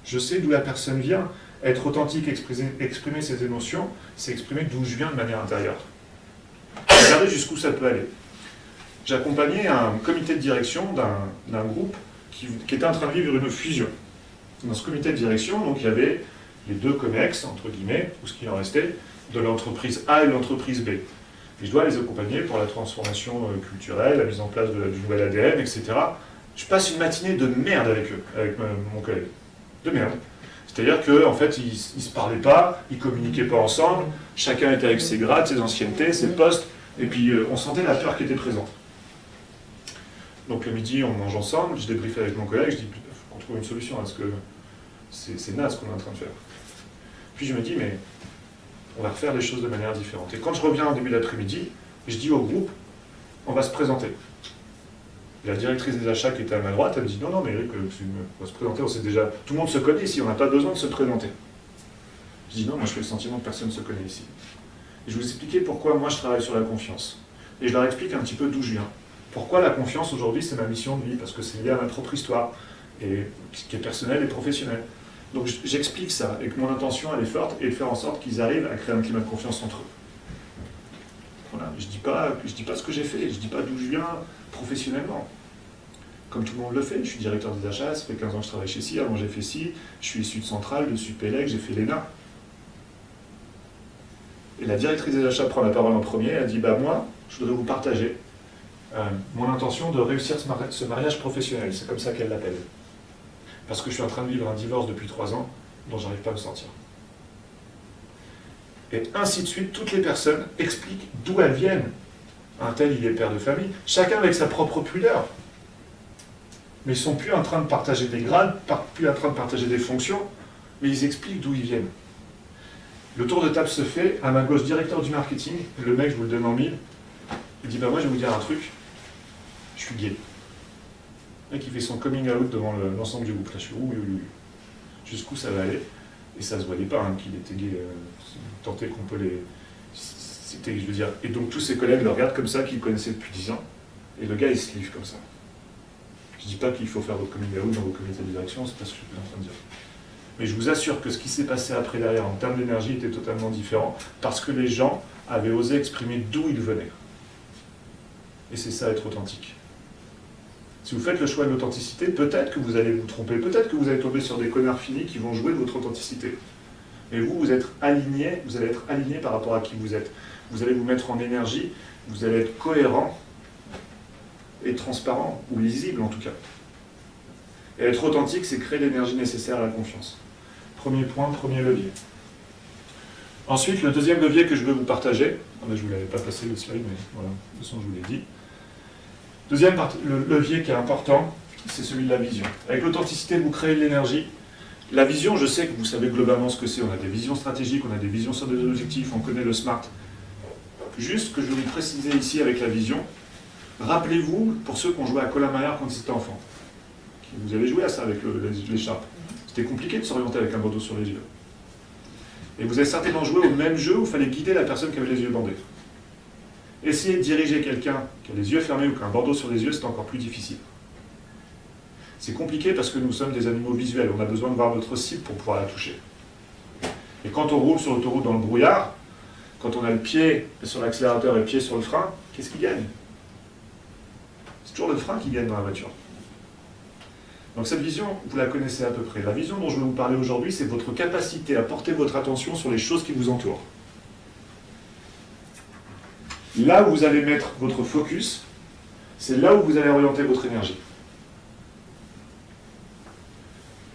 Je sais d'où la personne vient. Être authentique, exprimer ses émotions, c'est exprimer d'où je viens de manière intérieure. Regardez jusqu'où ça peut aller. J'accompagnais un comité de direction d'un groupe qui était en train de vivre une fusion. Dans ce comité de direction, donc, il y avait les deux COMEX, entre guillemets, ou ce qui en restait, de l'entreprise A et de l'entreprise B. Et je dois les accompagner pour la transformation culturelle, la mise en place du nouvel ADN, etc. Je passe une matinée de merde avec eux, avec mon collègue. De merde. C'est-à-dire qu'en fait, ils ne se parlaient pas, ils ne communiquaient pas ensemble, chacun était avec ses grades, ses anciennetés, ses postes, et puis on sentait la peur qui était présente. Donc le midi, on mange ensemble, je débriefe avec mon collègue, je dis, il faut qu'on trouve une solution, parce que c'est naze ce qu'on est en train de faire. Puis je me dis, mais on va refaire les choses de manière différente. Et quand je reviens au début de l'après-midi, je dis au groupe, on va se présenter. La directrice des achats qui était à ma droite, elle me dit non, mais Eric, on va se présenter, on sait déjà, tout le monde se connaît ici, on n'a pas besoin de se présenter. Je dis non, moi je fais le sentiment que personne ne se connaît ici. Et je vais vous expliquer pourquoi moi je travaille sur la confiance. Et je leur explique un petit peu d'où je viens. Pourquoi la confiance aujourd'hui c'est ma mission de vie, parce que c'est lié à ma propre histoire, et qui est personnelle et professionnelle. Donc j'explique ça, et que mon intention elle est forte, et de faire en sorte qu'ils arrivent à créer un climat de confiance entre eux. Voilà. Je dis pas ce que j'ai fait, je ne dis pas d'où je viens professionnellement. Comme tout le monde le fait, je suis directeur des achats, ça fait 15 ans que je travaille chez SI, avant j'ai fait SI, je suis issu de Centrale, de Supélec, j'ai fait l'ENA. Et la directrice des achats prend la parole en premier, elle dit bah moi, je voudrais vous partager mon intention de réussir ce mariage professionnel, c'est comme ça qu'elle l'appelle. Parce que je suis en train de vivre un divorce depuis 3 ans, dont j'arrive pas à me sortir. Et ainsi de suite, toutes les personnes expliquent d'où elles viennent. Un tel, il est père de famille, chacun avec sa propre pudeur. Mais ils ne sont plus en train de partager des grades, plus en train de partager des fonctions, mais ils expliquent d'où ils viennent. Le tour de table se fait, à ma gauche, directeur du marketing, le mec, je vous le donne en mille, il dit, bah moi je vais vous dire un truc, je suis gay. Le mec, il fait son coming out devant l'ensemble du groupe, là je suis oui. Jusqu'où ça va aller? Et ça se voyait pas hein, qu'il était gay, tant est qu'on peut les... C'était, je veux dire, et donc tous ses collègues le regardent comme ça, qu'ils connaissaient depuis 10 ans, et le gars il se livre comme ça. Je ne dis pas qu'il faut faire votre coming out dans vos comités de direction, c'est pas ce que je suis en train de dire. Mais je vous assure que ce qui s'est passé après derrière en termes d'énergie était totalement différent, parce que les gens avaient osé exprimer d'où ils venaient. Et c'est ça être authentique. Si vous faites le choix de l'authenticité, peut-être que vous allez vous tromper, peut-être que vous allez tomber sur des connards finis qui vont jouer de votre authenticité. Mais vous allez être aligné par rapport à qui vous êtes. Vous allez vous mettre en énergie, vous allez être cohérent et transparent, ou lisible en tout cas. Et être authentique, c'est créer l'énergie nécessaire à la confiance. Premier point, premier levier. Ensuite, le deuxième levier que je veux vous partager, je ne vous l'avais pas passé le slide, mais voilà, de toute façon je vous l'ai dit. Deuxième levier qui est important, c'est celui de la vision. Avec l'authenticité, vous créez de l'énergie. La vision, je sais que vous savez globalement ce que c'est. On a des visions stratégiques, on a des visions sur des objectifs, on connaît le SMART. Juste ce que je veux vous préciser ici avec la vision, rappelez-vous, pour ceux qui ont joué à Colin-Maillard quand ils étaient enfants, vous avez joué à ça avec l'écharpe. C'était compliqué de s'orienter avec un bandeau sur les yeux. Et vous avez certainement joué au même jeu où il fallait guider la personne qui avait les yeux bandés. Essayer de diriger quelqu'un qui a les yeux fermés ou qui a un bandeau sur les yeux, c'est encore plus difficile. C'est compliqué parce que nous sommes des animaux visuels, on a besoin de voir notre cible pour pouvoir la toucher. Et quand on roule sur l'autoroute dans le brouillard, quand on a le pied sur l'accélérateur et le pied sur le frein, qu'est-ce qui gagne? C'est toujours le frein qui gagne dans la voiture. Donc cette vision, vous la connaissez à peu près. La vision dont je vais vous parler aujourd'hui, c'est votre capacité à porter votre attention sur les choses qui vous entourent. Là où vous allez mettre votre focus, c'est là où vous allez orienter votre énergie.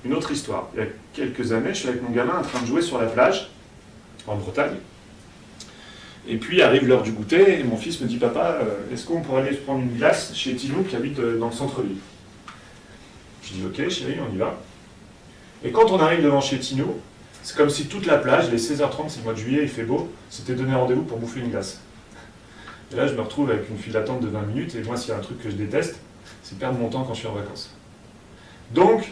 Une autre histoire. Il y a quelques années, je suis avec mon gamin en train de jouer sur la plage, en Bretagne. Et puis arrive l'heure du goûter, et mon fils me dit « Papa, est-ce qu'on pourrait aller prendre une glace chez Tino qui habite dans le centre-ville » Je dis « Ok chérie, on y va ». Et quand on arrive devant chez Tino, c'est comme si toute la plage, il est 16h30, c'est le mois de juillet, il fait beau, s'était donné rendez-vous pour bouffer une glace. Et là, je me retrouve avec une file d'attente de 20 minutes, et moi, s'il y a un truc que je déteste, c'est perdre mon temps quand je suis en vacances. Donc,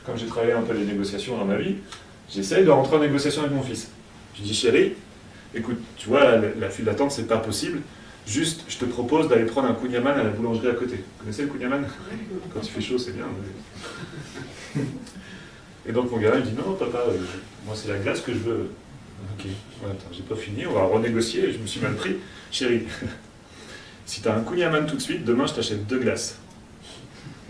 comme j'ai travaillé un peu les négociations dans ma vie, j'essaye de rentrer en négociation avec mon fils. Je dis, chérie, écoute, tu vois, la file d'attente, c'est pas possible, juste, je te propose d'aller prendre un kouign-amann à la boulangerie à côté. Vous connaissez le kouign-amann? Quand il fait chaud, c'est bien. Mais... Et donc, mon gamin, il dit, non, papa, moi, c'est la glace que je veux. Ok, attends, j'ai pas fini, on va renégocier, je me suis mal pris. Chérie, si tu as un kouign-amann tout de suite, demain je t'achète 2 glaces.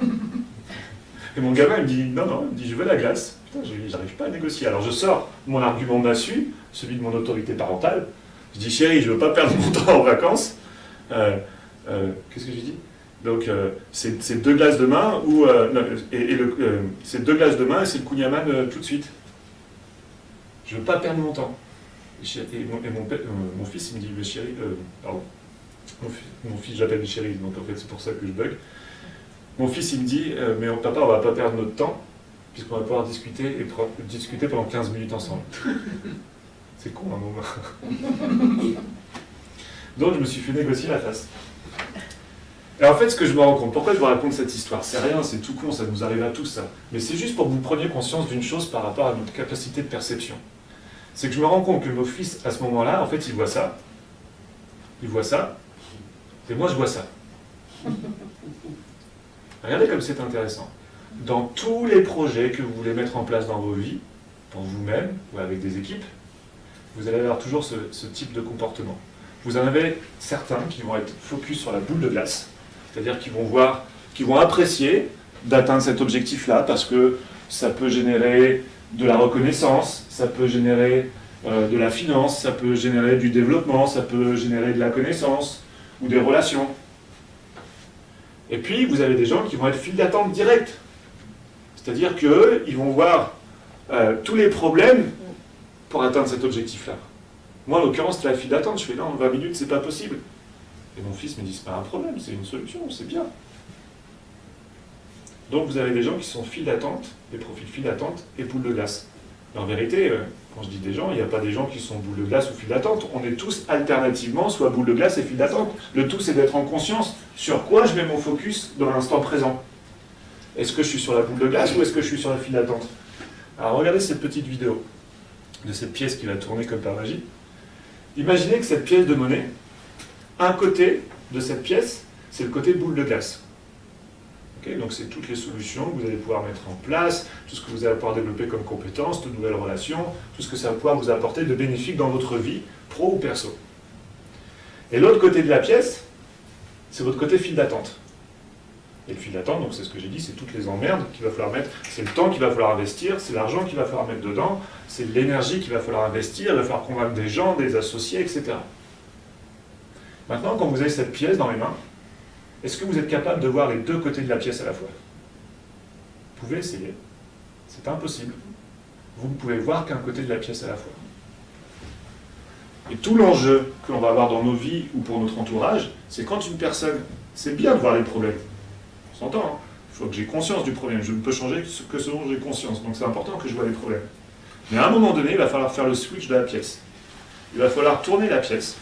Et mon gamin il me dit non, il me dit je veux la glace. Putain, j'arrive pas à négocier. Alors je sors mon argument massue, celui de mon autorité parentale. Je dis chérie, je veux pas perdre mon temps en vacances. Qu'est-ce que j'ai dit? Donc c'est 2 glaces demain ou c'est 2 glaces demain et c'est le kouign-amann tout de suite. Je veux pas perdre mon temps. Et mon fils, il me dit, chérie, pardon, mon fils, j'appelle chérie, donc en fait c'est pour ça que je bug. Mon fils, il me dit, mais papa, on va pas perdre notre temps, puisqu'on va pouvoir discuter pendant 15 minutes ensemble. C'est con, un moment. Donc je me suis fait négocier la face. Et en fait, ce que je me rends compte, pourquoi je vous raconte cette histoire? C'est rien, c'est tout con, ça nous arrive à tous, ça. Mais c'est juste pour que vous preniez conscience d'une chose par rapport à notre capacité de perception. C'est que je me rends compte que mon fils, à ce moment-là, en fait, il voit ça, et moi je vois ça. Regardez comme c'est intéressant. Dans tous les projets que vous voulez mettre en place dans vos vies, pour vous-même ou avec des équipes, vous allez avoir toujours ce type de comportement. Vous en avez certains qui vont être focus sur la boule de glace, c'est-à-dire qu'ils vont apprécier d'atteindre cet objectif-là parce que ça peut générer de la reconnaissance, ça peut générer de la finance, ça peut générer du développement, ça peut générer de la connaissance ou des relations. Et puis, vous avez des gens qui vont être file d'attente directe. C'est-à-dire qu'eux, ils vont voir tous les problèmes pour atteindre cet objectif-là. Moi, en l'occurrence, c'était la file d'attente. Je fais non, 20 minutes, c'est pas possible. Et mon fils me dit, c'est pas un problème, c'est une solution, c'est bien. Donc vous avez des gens qui sont file d'attente, des profils file d'attente et boule de glace. En vérité, quand je dis des gens, il n'y a pas des gens qui sont boule de glace ou file d'attente. On est tous alternativement soit boule de glace et file d'attente. Le tout, c'est d'être en conscience sur quoi je mets mon focus dans l'instant présent. Est-ce que je suis sur la boule de glace ou est-ce que je suis sur la file d'attente? Alors regardez cette petite vidéo de cette pièce qui va tourner comme par magie. Imaginez que cette pièce de monnaie, un côté de cette pièce, c'est le côté boule de glace. Okay, donc c'est toutes les solutions que vous allez pouvoir mettre en place, tout ce que vous allez pouvoir développer comme compétences, de nouvelles relations, tout ce que ça va pouvoir vous apporter de bénéfique dans votre vie, pro ou perso. Et l'autre côté de la pièce, c'est votre côté file d'attente. Et le fil d'attente, donc c'est ce que j'ai dit, c'est toutes les emmerdes qu'il va falloir mettre, c'est le temps qu'il va falloir investir, c'est l'argent qu'il va falloir mettre dedans, c'est l'énergie qu'il va falloir investir, il va falloir convaincre des gens, des associés, etc. Maintenant, quand vous avez cette pièce dans les mains, est-ce que vous êtes capable de voir les deux côtés de la pièce à la fois? Vous pouvez essayer. C'est impossible. Vous ne pouvez voir qu'un côté de la pièce à la fois. Et tout l'enjeu que l'on va avoir dans nos vies ou pour notre entourage, c'est quand une personne, c'est bien de voir les problèmes. On s'entend, hein. Il faut que j'ai conscience du problème. Je ne peux changer que ce dont j'ai conscience. Donc c'est important que je vois les problèmes. Mais à un moment donné, il va falloir faire le switch de la pièce. Il va falloir tourner la pièce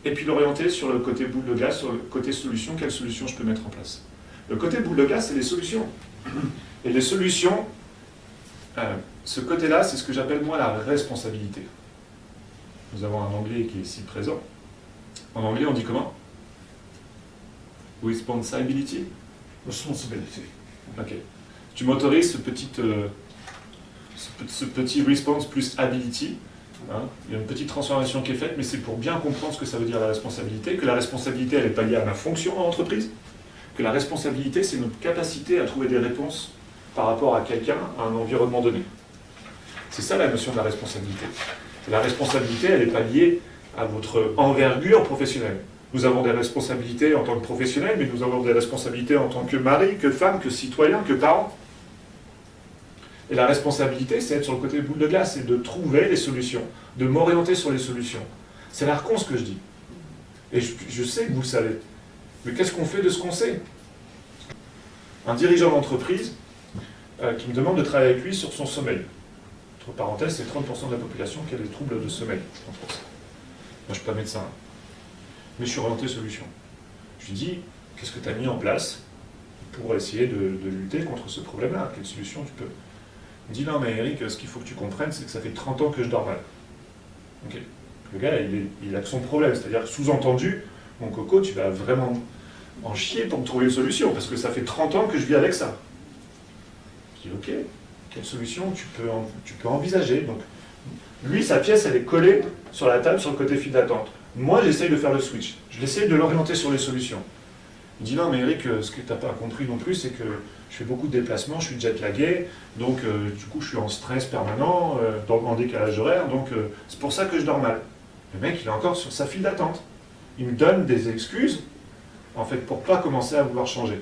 et puis l'orienter sur le côté boule de glace, sur le côté solution. Quelle solution je peux mettre en place? Le côté boule de glace, c'est les solutions. Et les solutions, ce côté-là, c'est ce que j'appelle moi la responsabilité. Nous avons un anglais qui est ici présent. En anglais, on dit comment? Responsibility? Responsibility. Ok. Tu m'autorises ce petit response plus ability. Hein, il y a une petite transformation qui est faite, mais c'est pour bien comprendre ce que ça veut dire la responsabilité, que la responsabilité, elle n'est pas liée à ma fonction en entreprise, que la responsabilité, c'est notre capacité à trouver des réponses par rapport à quelqu'un, à un environnement donné. C'est ça la notion de la responsabilité. Et la responsabilité, elle n'est pas liée à votre envergure professionnelle. Nous avons des responsabilités en tant que professionnels, mais nous avons des responsabilités en tant que mari, que femme, que citoyen, que parent. Et la responsabilité, c'est être sur le côté boule de glace, c'est de trouver les solutions, de m'orienter sur les solutions. C'est l'air con ce que je dis. Et je sais que vous le savez. Mais qu'est-ce qu'on fait de ce qu'on sait? Un dirigeant d'entreprise qui me demande de travailler avec lui sur son sommeil. Entre parenthèses, c'est 30% de la population qui a des troubles de sommeil en France. Moi, je ne suis pas médecin, mais je suis orienté solution. Je lui dis, qu'est-ce que tu as mis en place pour essayer de lutter contre ce problème-là? Quelle solution tu peux? Il me dit, non mais Eric, ce qu'il faut que tu comprennes, c'est que ça fait 30 ans que je dors mal. Okay. Le gars, il a que son problème, c'est-à-dire sous-entendu, mon coco, tu vas vraiment en chier pour me trouver une solution, parce que ça fait 30 ans que je vis avec ça. Je dis, ok, quelle solution tu peux envisager? Donc, lui, sa pièce, elle est collée sur la table, sur le côté file d'attente. Moi, j'essaye de faire le switch. Je l'essaye de l'orienter sur les solutions. Il dit, non mais Eric, ce que tu n'as pas compris non plus, c'est que je fais beaucoup de déplacements, je suis jet-lagué, donc du coup, je suis en stress permanent, en décalage horaire, donc c'est pour ça que je dors mal. Le mec, il est encore sur sa file d'attente. Il me donne des excuses, en fait, pour pas commencer à vouloir changer.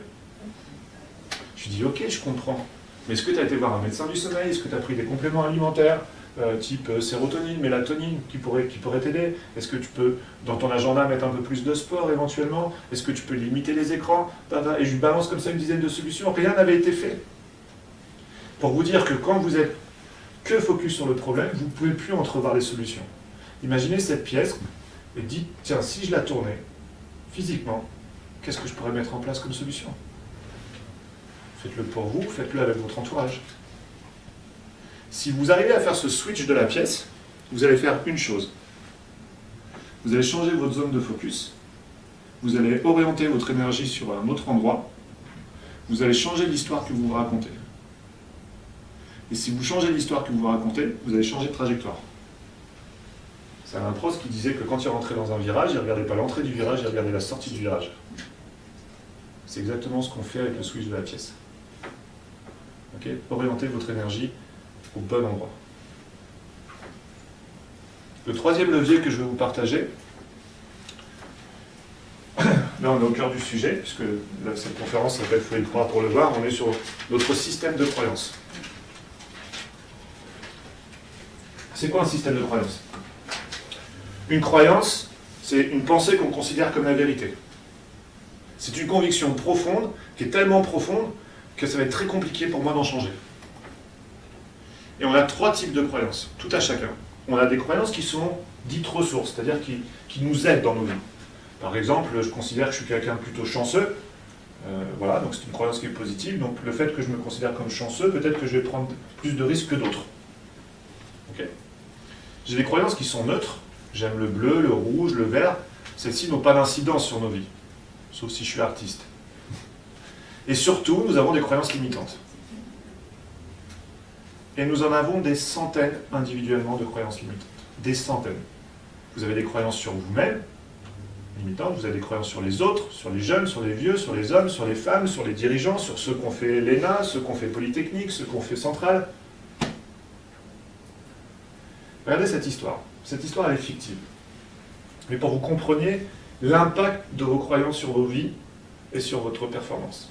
Je lui dis, ok, je comprends. Mais est-ce que tu as été voir un médecin du sommeil? Est-ce que tu as pris des compléments alimentaires, type sérotonine, mélatonine, qui pourraient t'aider? Est-ce que tu peux, dans ton agenda, mettre un peu plus de sport éventuellement? Est-ce que tu peux limiter les écrans? Et je lui balance comme ça une dizaine de solutions. Rien n'avait été fait. Pour vous dire que quand vous êtes que focus sur le problème, vous ne pouvez plus entrevoir les solutions. Imaginez cette pièce et dites, tiens, si je la tournais physiquement, qu'est-ce que je pourrais mettre en place comme solution? Faites-le pour vous, faites-le avec votre entourage. Si vous arrivez à faire ce switch de la pièce, vous allez faire une chose. Vous allez changer votre zone de focus, vous allez orienter votre énergie sur un autre endroit, vous allez changer l'histoire que vous vous racontez. Et si vous changez l'histoire que vous vous racontez, vous allez changer de trajectoire. C'est Alain Prost qui disait que quand il rentrait dans un virage, il ne regardait pas l'entrée du virage, il regardait la sortie du virage. C'est exactement ce qu'on fait avec le switch de la pièce. Okay? Orientez votre énergie au bon endroit. Le troisième levier que je vais vous partager, là on est au cœur du sujet, puisque là, cette conférence s'appelle « Faut y croire pour le voir », on est sur notre système de croyance. C'est quoi un système de croyance? Une croyance, c'est une pensée qu'on considère comme la vérité. C'est une conviction profonde, qui est tellement profonde, que ça va être très compliqué pour moi d'en changer. Et on a trois types de croyances, tout à chacun. On a des croyances qui sont dites ressources, c'est-à-dire qui nous aident dans nos vies. Par exemple, je considère que je suis quelqu'un de plutôt chanceux. Voilà, donc c'est une croyance qui est positive. Donc le fait que je me considère comme chanceux, peut-être que je vais prendre plus de risques que d'autres. Okay. J'ai des croyances qui sont neutres. J'aime le bleu, le rouge, le vert. Celles-ci n'ont pas d'incidence sur nos vies, sauf si je suis artiste. Et surtout, nous avons des croyances limitantes. Et nous en avons des centaines individuellement de croyances limitantes. Des centaines. Vous avez des croyances sur vous-même, limitantes, vous avez des croyances sur les autres, sur les jeunes, sur les vieux, sur les hommes, sur les femmes, sur les dirigeants, sur ceux qu'on fait l'ENA, ceux qu'on fait Polytechnique, ceux qu'on fait Centrale. Regardez cette histoire. Cette histoire, elle est fictive. Mais pour que vous compreniez l'impact de vos croyances sur vos vies et sur votre performance.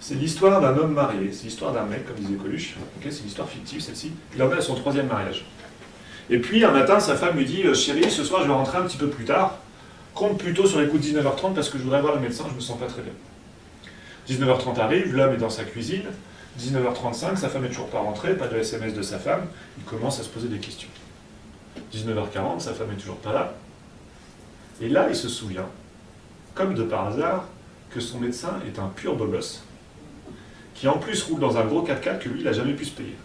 C'est l'histoire d'un homme marié, c'est l'histoire d'un mec, comme disait Coluche. Okay, c'est une histoire fictive, celle-ci. Il en est à son 3e mariage. Et puis, un matin, sa femme lui dit « Chérie, ce soir, je vais rentrer un petit peu plus tard. Compte plutôt sur les coups de 19h30 parce que je voudrais voir le médecin, je me sens pas très bien. » 19h30 arrive, l'homme est dans sa cuisine. 19h35, sa femme n'est toujours pas rentrée, pas de SMS de sa femme. Il commence à se poser des questions. 19h40, sa femme n'est toujours pas là. Et là, il se souvient, comme de par hasard, que son médecin est un pur beau gosse, qui en plus roule dans un gros 4x4 que lui, il n'a jamais pu se payer.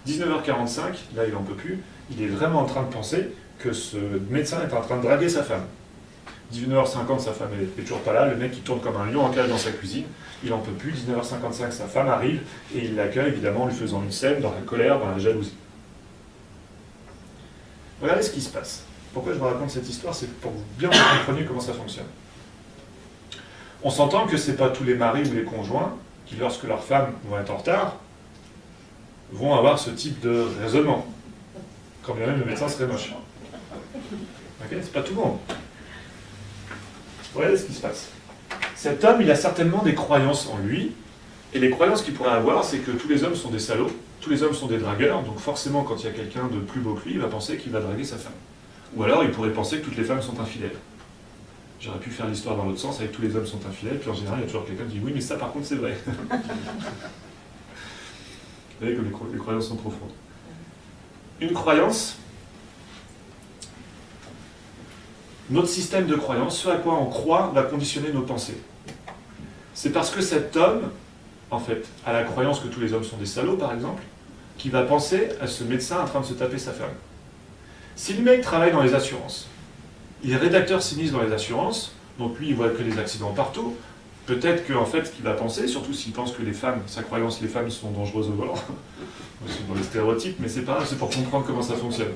19h45, là, il n'en peut plus, il est vraiment en train de penser que ce médecin est en train de draguer sa femme. 19h50, sa femme n'est toujours pas là, le mec il tourne comme un lion en cage dans sa cuisine, il n'en peut plus, 19h55, sa femme arrive, et il l'accueille évidemment en lui faisant une scène, dans la colère, dans la jalousie. Regardez ce qui se passe. Pourquoi je vous raconte cette histoire? C'est pour que vous bien compreniez comment ça fonctionne. On s'entend que ce n'est pas tous les maris ou les conjoints qui, lorsque leurs femmes vont être en retard, vont avoir ce type de raisonnement. Quand bien même le médecin serait moche. Okay, c'est pas tout le monde. Regardez ce qui se passe. Cet homme, il a certainement des croyances en lui, et les croyances qu'il pourrait avoir, c'est que tous les hommes sont des salauds, tous les hommes sont des dragueurs, donc forcément, quand il y a quelqu'un de plus beau que lui, il va penser qu'il va draguer sa femme. Ou alors, il pourrait penser que toutes les femmes sont infidèles. J'aurais pu faire l'histoire dans l'autre sens, avec tous les hommes sont infidèles, puis en général, il y a toujours quelqu'un qui dit « oui, mais ça, par contre, c'est vrai ». Vous voyez que les croyances sont profondes. Une croyance, notre système de croyance, ce à quoi on croit, va conditionner nos pensées. C'est parce que cet homme, en fait, a la croyance que tous les hommes sont des salauds, par exemple, qui va penser à ce médecin en train de se taper sa femme. Si le mec travaille dans les assurances, il est rédacteur sinistre dans les assurances, donc lui, il voit que les accidents partout, peut-être qu'en fait, ce qu'il va penser, surtout s'il pense que les femmes, sa croyance, les femmes sont dangereuses au volant, c'est dans les stéréotypes, mais c'est pas grave, c'est pour comprendre comment ça fonctionne.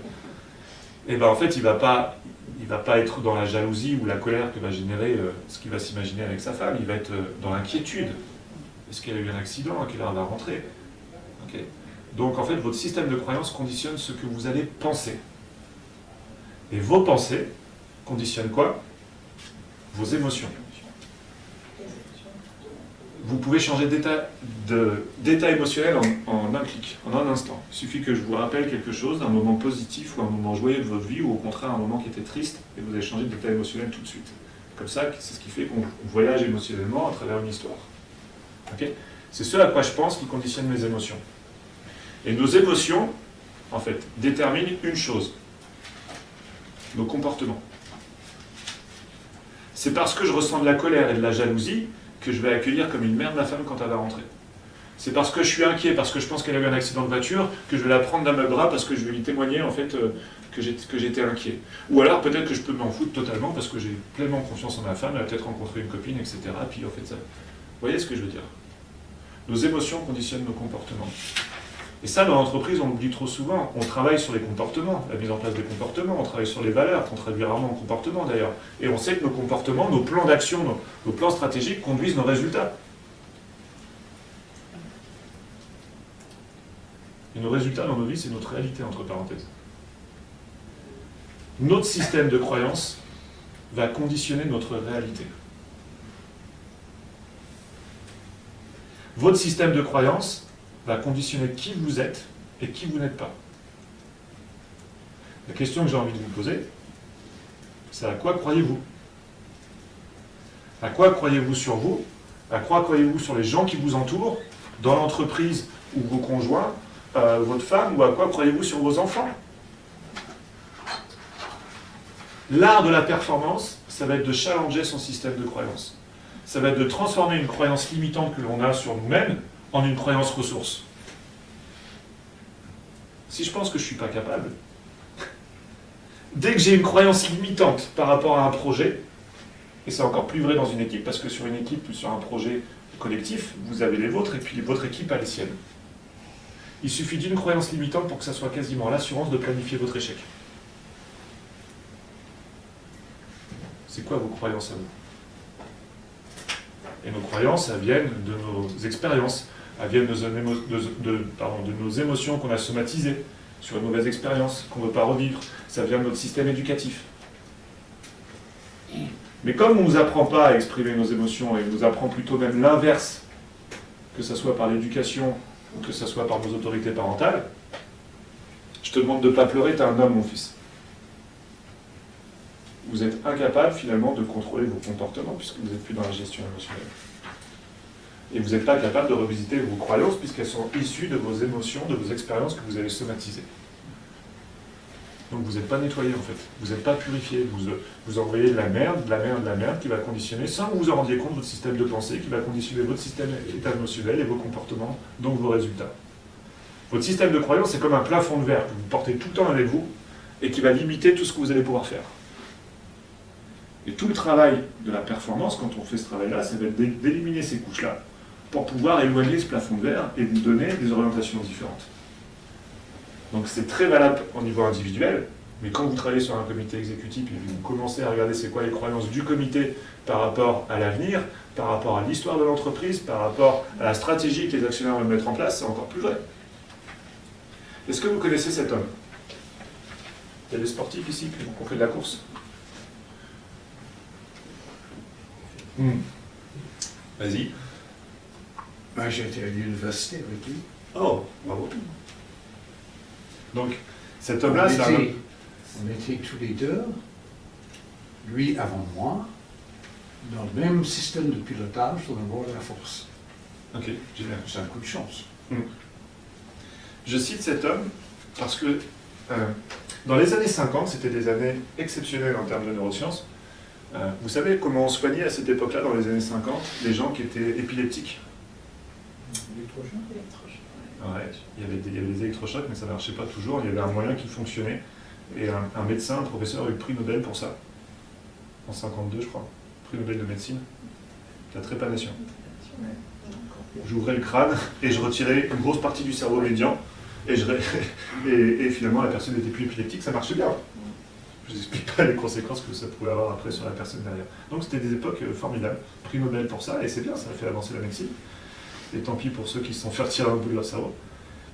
Et bien en fait, il va pas être dans la jalousie ou la colère que va générer ce qu'il va s'imaginer avec sa femme, il va être dans l'inquiétude. Est-ce qu'elle a eu un accident? À quelle heure elle va rentrer? Okay. Donc en fait, votre système de croyance conditionne ce que vous allez penser. Et vos pensées conditionnent quoi? Vos émotions. Vous pouvez changer d'état émotionnel en un clic, en un instant. Il suffit que je vous rappelle quelque chose, un moment positif ou un moment joyeux de votre vie, ou au contraire un moment qui était triste, et vous allez changer d'état émotionnel tout de suite. Comme ça, c'est ce qui fait qu'on voyage émotionnellement à travers une histoire. Okay? C'est ce à quoi je pense qui conditionne mes émotions. Et nos émotions, en fait, déterminent une chose, nos comportements. C'est parce que je ressens de la colère et de la jalousie que je vais accueillir comme une merde ma femme quand elle va rentrer. C'est parce que je suis inquiet, parce que je pense qu'elle a eu un accident de voiture, que je vais la prendre dans mes bras parce que je vais lui témoigner en fait que j'étais inquiet. Ou alors peut-être que je peux m'en foutre totalement parce que j'ai pleinement confiance en ma femme, elle a peut-être rencontré une copine, etc. Puis en fait ça. Vous voyez ce que je veux dire? Nos émotions conditionnent nos comportements. Et ça, dans l'entreprise, on l'oublie trop souvent. On travaille sur les comportements, la mise en place des comportements, on travaille sur les valeurs, qu'on traduit rarement en comportement d'ailleurs. Et on sait que nos comportements, nos plans d'action, nos plans stratégiques conduisent nos résultats. Et nos résultats dans nos vies, c'est notre réalité, entre parenthèses. Notre système de croyance va conditionner notre réalité. Votre système de croyance va conditionner qui vous êtes et qui vous n'êtes pas. La question que j'ai envie de vous poser, c'est à quoi croyez-vous? À quoi croyez-vous sur vous? À quoi croyez-vous sur les gens qui vous entourent, dans l'entreprise ou vos conjoints, votre femme, ou à quoi croyez-vous sur vos enfants? L'art de la performance, ça va être de challenger son système de croyance. Ça va être de transformer une croyance limitante que l'on a sur nous-mêmes en une croyance ressource. Si je pense que je ne suis pas capable, dès que j'ai une croyance limitante par rapport à un projet, et c'est encore plus vrai dans une équipe, parce que sur une équipe ou sur un projet collectif, vous avez les vôtres, et puis votre équipe a les siennes. Il suffit d'une croyance limitante pour que ça soit quasiment l'assurance de planifier votre échec. C'est quoi vos croyances à vous? Et nos croyances, elles viennent de nos expériences, elles viennent de nos émotions qu'on a somatisées sur une mauvaise expérience, qu'on ne veut pas revivre. Ça vient de notre système éducatif. Mais comme on ne nous apprend pas à exprimer nos émotions, et on nous apprend plutôt même l'inverse, que ce soit par l'éducation, ou que ce soit par nos autorités parentales, je te demande de ne pas pleurer, tu es un homme, mon fils. Vous êtes incapable finalement de contrôler vos comportements puisque vous n'êtes plus dans la gestion émotionnelle. Et vous n'êtes pas capable de revisiter vos croyances puisqu'elles sont issues de vos émotions, de vos expériences que vous avez somatisées. Donc vous n'êtes pas nettoyé en fait, vous n'êtes pas purifié, vous envoyez de la merde qui va conditionner, sans que vous vous en rendiez compte, votre système de pensée, qui va conditionner votre système émotionnel et vos comportements, donc vos résultats. Votre système de croyance, c'est comme un plafond de verre que vous portez tout le temps avec vous et qui va limiter tout ce que vous allez pouvoir faire. Et tout le travail de la performance, quand on fait ce travail-là, c'est d'éliminer ces couches-là pour pouvoir éloigner ce plafond de verre et vous donner des orientations différentes. Donc c'est très valable au niveau individuel, Mais quand vous travaillez sur un comité exécutif et vous commencez à regarder c'est quoi les croyances du comité par rapport à l'avenir, par rapport à l'histoire de l'entreprise, par rapport à la stratégie que les actionnaires veulent mettre en place, c'est encore plus vrai. Est-ce que vous connaissez cet homme? Il y a des sportifs ici qui ont fait de la course? Vas-y. Ben, j'ai été à l'université avec lui. Oh, bravo. Donc, cet homme-là, c'est un homme... On était tous les deux, lui avant moi, dans le même système de pilotage dans le bord de la force. Ok, génial. C'est un coup de chance. Je cite cet homme parce que dans les années 50, c'était des années exceptionnelles en termes de neurosciences. Vous savez comment on soignait à cette époque-là, dans les années 50, les gens qui étaient épileptiques? Ouais, il y avait des électrochocs, mais ça ne marchait pas toujours. Il y avait un moyen qui fonctionnait. Et un médecin, un professeur, a eu le prix Nobel pour ça. En 52, je crois. Prix Nobel de médecine. La trépanation. J'ouvrais le crâne et je retirais une grosse partie du cerveau médian. Et finalement, la personne n'était plus épileptique. Ça marchait bien. Je ne vous explique pas les conséquences que ça pouvait avoir après sur la personne derrière. Donc c'était des époques formidables. Prix Nobel pour ça, et c'est bien, ça a fait avancer la médecine. Et tant pis pour ceux qui se sont fait retirer un bout de leur cerveau.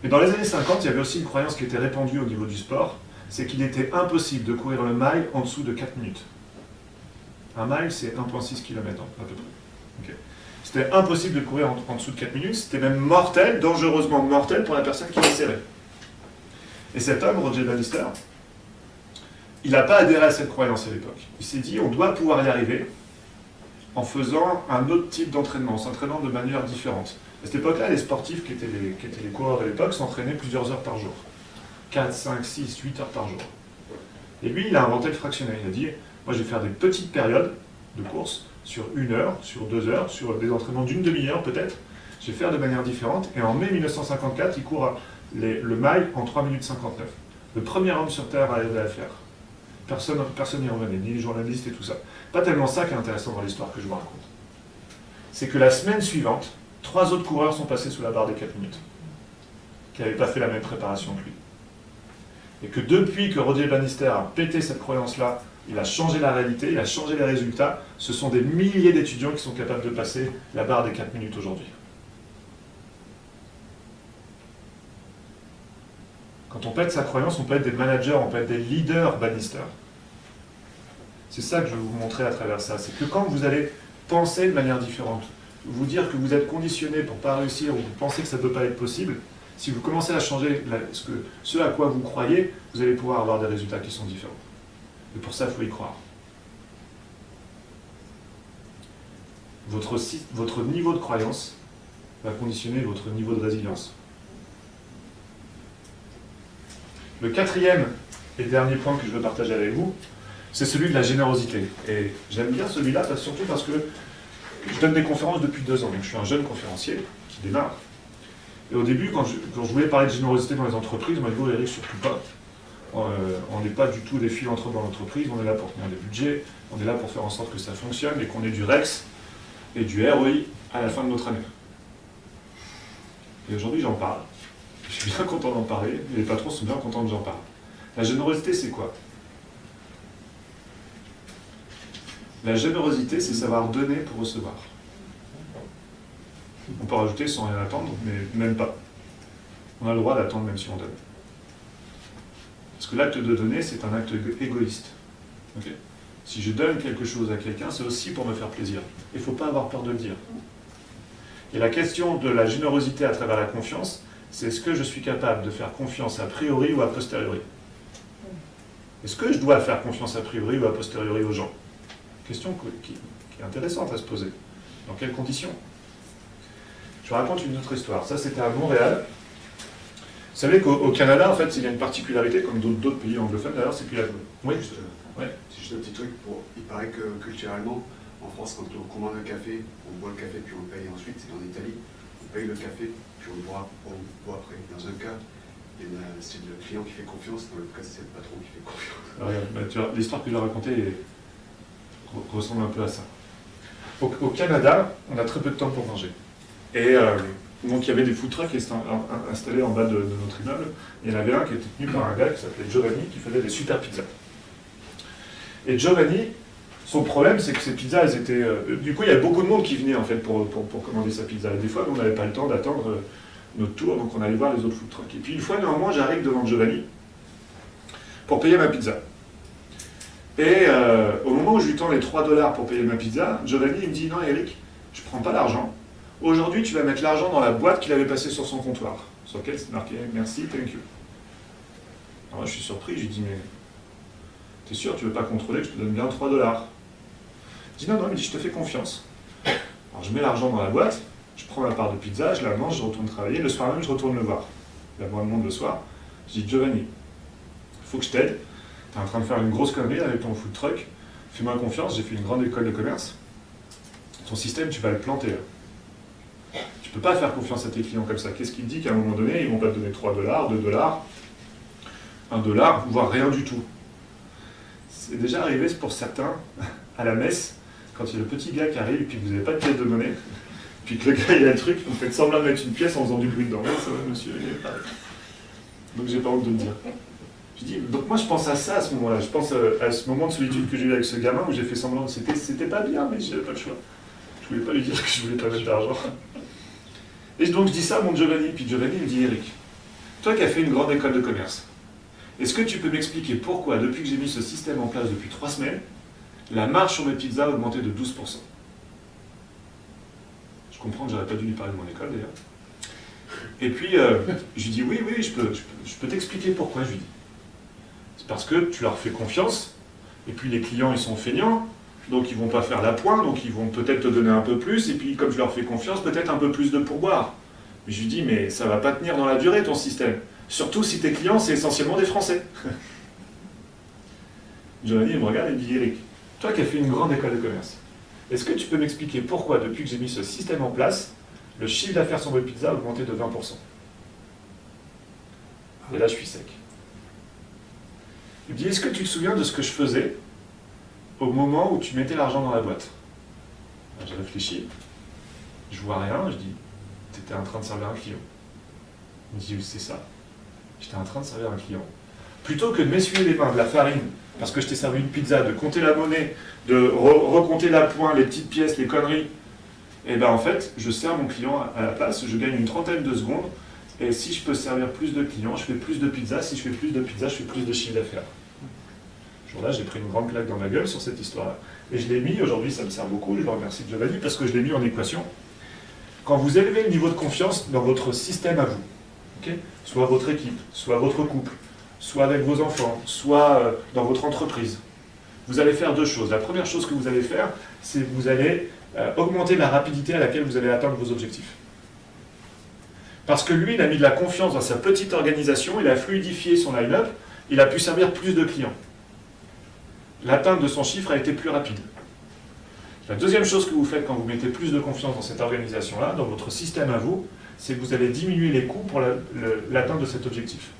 Mais dans les années 50, il y avait aussi une croyance qui était répandue au niveau du sport, c'est qu'il était impossible de courir le mile en dessous de 4 minutes. Un mile, c'est 1,6 km à peu près. Okay. C'était impossible de courir en dessous de 4 minutes, c'était même mortel, dangereusement mortel pour la personne qui l'essaierait. Et cet homme, Roger Bannister, il n'a pas adhéré à cette croyance à l'époque. Il s'est dit, on doit pouvoir y arriver en faisant un autre type d'entraînement, en s'entraînant de manière différente. À cette époque-là, les sportifs qui étaient les coureurs de l'époque s'entraînaient plusieurs heures par jour. 4, 5, 6, 8 heures par jour. Et lui, il a inventé le fractionnel. Il a dit, moi je vais faire des petites périodes de course sur 1 heure, sur 2 heures, sur des entraînements d'une demi-heure peut-être. Je vais faire de manière différente. Et en mai 1954, il court le mile en 3 minutes 59. Le premier homme sur Terre à arriver à le faire. Personne n'y revenait, ni les journalistes et tout ça. Pas tellement ça qui est intéressant dans l'histoire que je vous raconte. C'est que la semaine suivante, 3 autres coureurs sont passés sous la barre des 4 minutes, qui n'avaient pas fait la même préparation que lui. Et que depuis que Roger Bannister a pété cette croyance-là, il a changé la réalité, il a changé les résultats, ce sont des milliers d'étudiants qui sont capables de passer la barre des 4 minutes aujourd'hui. Quand on pète sa croyance, on peut être des managers, on peut être des leaders Bannister. C'est ça que je vais vous montrer à travers ça. C'est que quand vous allez penser de manière différente, vous dire que vous êtes conditionné pour ne pas réussir ou vous pensez que ça ne peut pas être possible, si vous commencez à changer ce à quoi vous croyez, vous allez pouvoir avoir des résultats qui sont différents. Et pour ça, il faut y croire. Votre niveau de croyance va conditionner votre niveau de résilience. Le 4e et dernier point que je veux partager avec vous, c'est celui de la générosité. Et j'aime bien celui-là, surtout parce que je donne des conférences depuis 2 ans. Donc je suis un jeune conférencier qui démarre. Et au début, quand je voulais parler de générosité dans les entreprises, on m'a dit, oh Eric, surtout pas. On n'est pas du tout des philanthropes dans l'entreprise, on est là pour tenir des budgets, on est là pour faire en sorte que ça fonctionne et qu'on ait du REX et du ROI à la fin de notre année. Et aujourd'hui, j'en parle. Je suis bien content d'en parler, les patrons sont bien contents que j'en parle. La générosité, c'est quoi? La générosité, c'est savoir donner pour recevoir. On peut rajouter sans rien attendre, mais même pas. On a le droit d'attendre même si on donne. Parce que l'acte de donner, c'est un acte égoïste. Okay. Si je donne quelque chose à quelqu'un, c'est aussi pour me faire plaisir. Il ne faut pas avoir peur de le dire. Et la question de la générosité à travers la confiance, c'est est-ce que je suis capable de faire confiance a priori ou a posteriori? Est-ce que je dois faire confiance a priori ou a posteriori aux gens? Question qui est intéressante à se poser. Dans quelles conditions? Je vous raconte une autre histoire. Ça, c'était à Montréal. Vous savez qu'au Canada, en fait, il y a une particularité, comme d'autres pays anglophones d'ailleurs, c'est qu'il y a... Oui, c'est juste un petit truc. Il paraît que culturellement, en France, quand on commande un café, on boit le café puis on le paye ensuite. C'est en Italie, on paye le café puis on le boit après. Dans un cas, c'est le client qui fait confiance, dans l'autre cas, c'est le patron qui fait confiance. Alors, tu vois, l'histoire que je vais raconter ressemble un peu à ça. Au Canada, on a très peu de temps pour manger. Et Donc il y avait des food trucks installés en bas de notre immeuble. Il y en avait un qui était tenu par un gars qui s'appelait Giovanni, qui faisait des super pizzas. Et Giovanni, son problème, c'est que ces pizzas, elles étaient... du coup, il y avait beaucoup de monde qui venait en fait pour commander sa pizza. Et des fois, nous, on n'avait pas le temps d'attendre notre tour, donc on allait voir les autres food trucks. Et puis une fois, néanmoins, j'arrive devant Giovanni pour payer ma pizza. Et au moment où je lui tends les 3 $ pour payer ma pizza, Giovanni il me dit « Non, Eric, je ne prends pas l'argent. Aujourd'hui, tu vas mettre l'argent dans la boîte qu'il avait passée sur son comptoir, sur laquelle c'est marqué « Merci, thank you ». Alors moi, je suis surpris, je lui dis « Mais t'es sûr, tu ne veux pas contrôler que je te donne bien 3 $. Il dit « Non, non, il me dit « Je te fais confiance ». Alors je mets l'argent dans la boîte, je prends ma part de pizza, je la mange, je retourne travailler. Le soir même, je retourne le voir. Il y a moins de monde le soir. Je dis « Giovanni, il faut que je t'aide. Tu es en train de faire une grosse connerie avec ton food truck. Fais-moi confiance, j'ai fait une grande école de commerce. Ton système, tu vas le planter. Tu ne peux pas faire confiance à tes clients comme ça. Qu'est-ce qu'il dit qu'à un moment donné, ils ne vont pas te donner 3 $, 2 $, 1 $, voire rien du tout. C'est déjà arrivé pour certains à la messe, quand il y a le petit gars qui arrive et puis vous n'avez pas de pièce de monnaie, puis que le gars il a le truc, vous faites semblant de mettre une pièce en faisant du bruit dedans. Ouais, ça va, monsieur, il est pareil. Donc j'ai pas honte de le dire. Je dis, donc moi je pense à ça à ce moment-là, je pense à ce moment de solitude que j'ai eu avec ce gamin où j'ai fait semblant de c'était pas bien, mais j'avais pas le choix. Je voulais pas lui dire que je voulais pas mettre d'argent. Et donc je dis ça à mon Giovanni, puis Giovanni me dit, Eric, toi qui as fait une grande école de commerce, est-ce que tu peux m'expliquer pourquoi, depuis que j'ai mis ce système en place depuis 3 semaines, la marge sur mes pizzas a augmenté de 12%? Je comprends que j'aurais pas dû lui parler de mon école d'ailleurs. Et puis je lui dis, oui, je peux t'expliquer pourquoi, je lui dis. C'est parce que tu leur fais confiance, et puis les clients ils sont feignants, donc ils vont pas faire la pointe, donc ils vont peut-être te donner un peu plus, et puis comme je leur fais confiance, peut-être un peu plus de pourboire. Mais je lui dis, mais ça va pas tenir dans la durée ton système, surtout si tes clients c'est essentiellement des Français. Giovanni il me regarde et me dit, Eric, toi qui as fait une grande école de commerce, est-ce que tu peux m'expliquer pourquoi depuis que j'ai mis ce système en place, le chiffre d'affaires sur mes pizzas a augmenté de 20%? Et là je suis sec. Il me dit, est-ce que tu te souviens de ce que je faisais au moment où tu mettais l'argent dans la boîte? Je réfléchis, je vois rien, je dis, tu étais en train de servir un client. Il me dit, oui, c'est ça, j'étais en train de servir un client. Plutôt que de m'essuyer les mains de la farine, parce que je t'ai servi une pizza, de compter la monnaie, de recompter la pointe, les petites pièces, les conneries, et bien en fait, je sers mon client à la place, je gagne une trentaine de secondes, et si je peux servir plus de clients, je fais plus de pizzas, si je fais plus de pizzas, je fais plus de chiffre d'affaires. Ce jour-là, j'ai pris une grande claque dans ma gueule sur cette histoire-là. Et je l'ai mis, aujourd'hui ça me sert beaucoup, je le remercie Giovanni, parce que je l'ai mis en équation. Quand vous élevez le niveau de confiance dans votre système à vous, okay, soit votre équipe, soit votre couple, soit avec vos enfants, soit dans votre entreprise, vous allez faire 2 choses. La première chose que vous allez faire, c'est que vous allez augmenter la rapidité à laquelle vous allez atteindre vos objectifs. Parce que lui, il a mis de la confiance dans sa petite organisation, il a fluidifié son line-up, il a pu servir plus de clients. L'atteinte de son chiffre a été plus rapide. La deuxième chose que vous faites quand vous mettez plus de confiance dans cette organisation-là, dans votre système à vous, c'est que vous allez diminuer les coûts pour l'atteinte de cet objectif.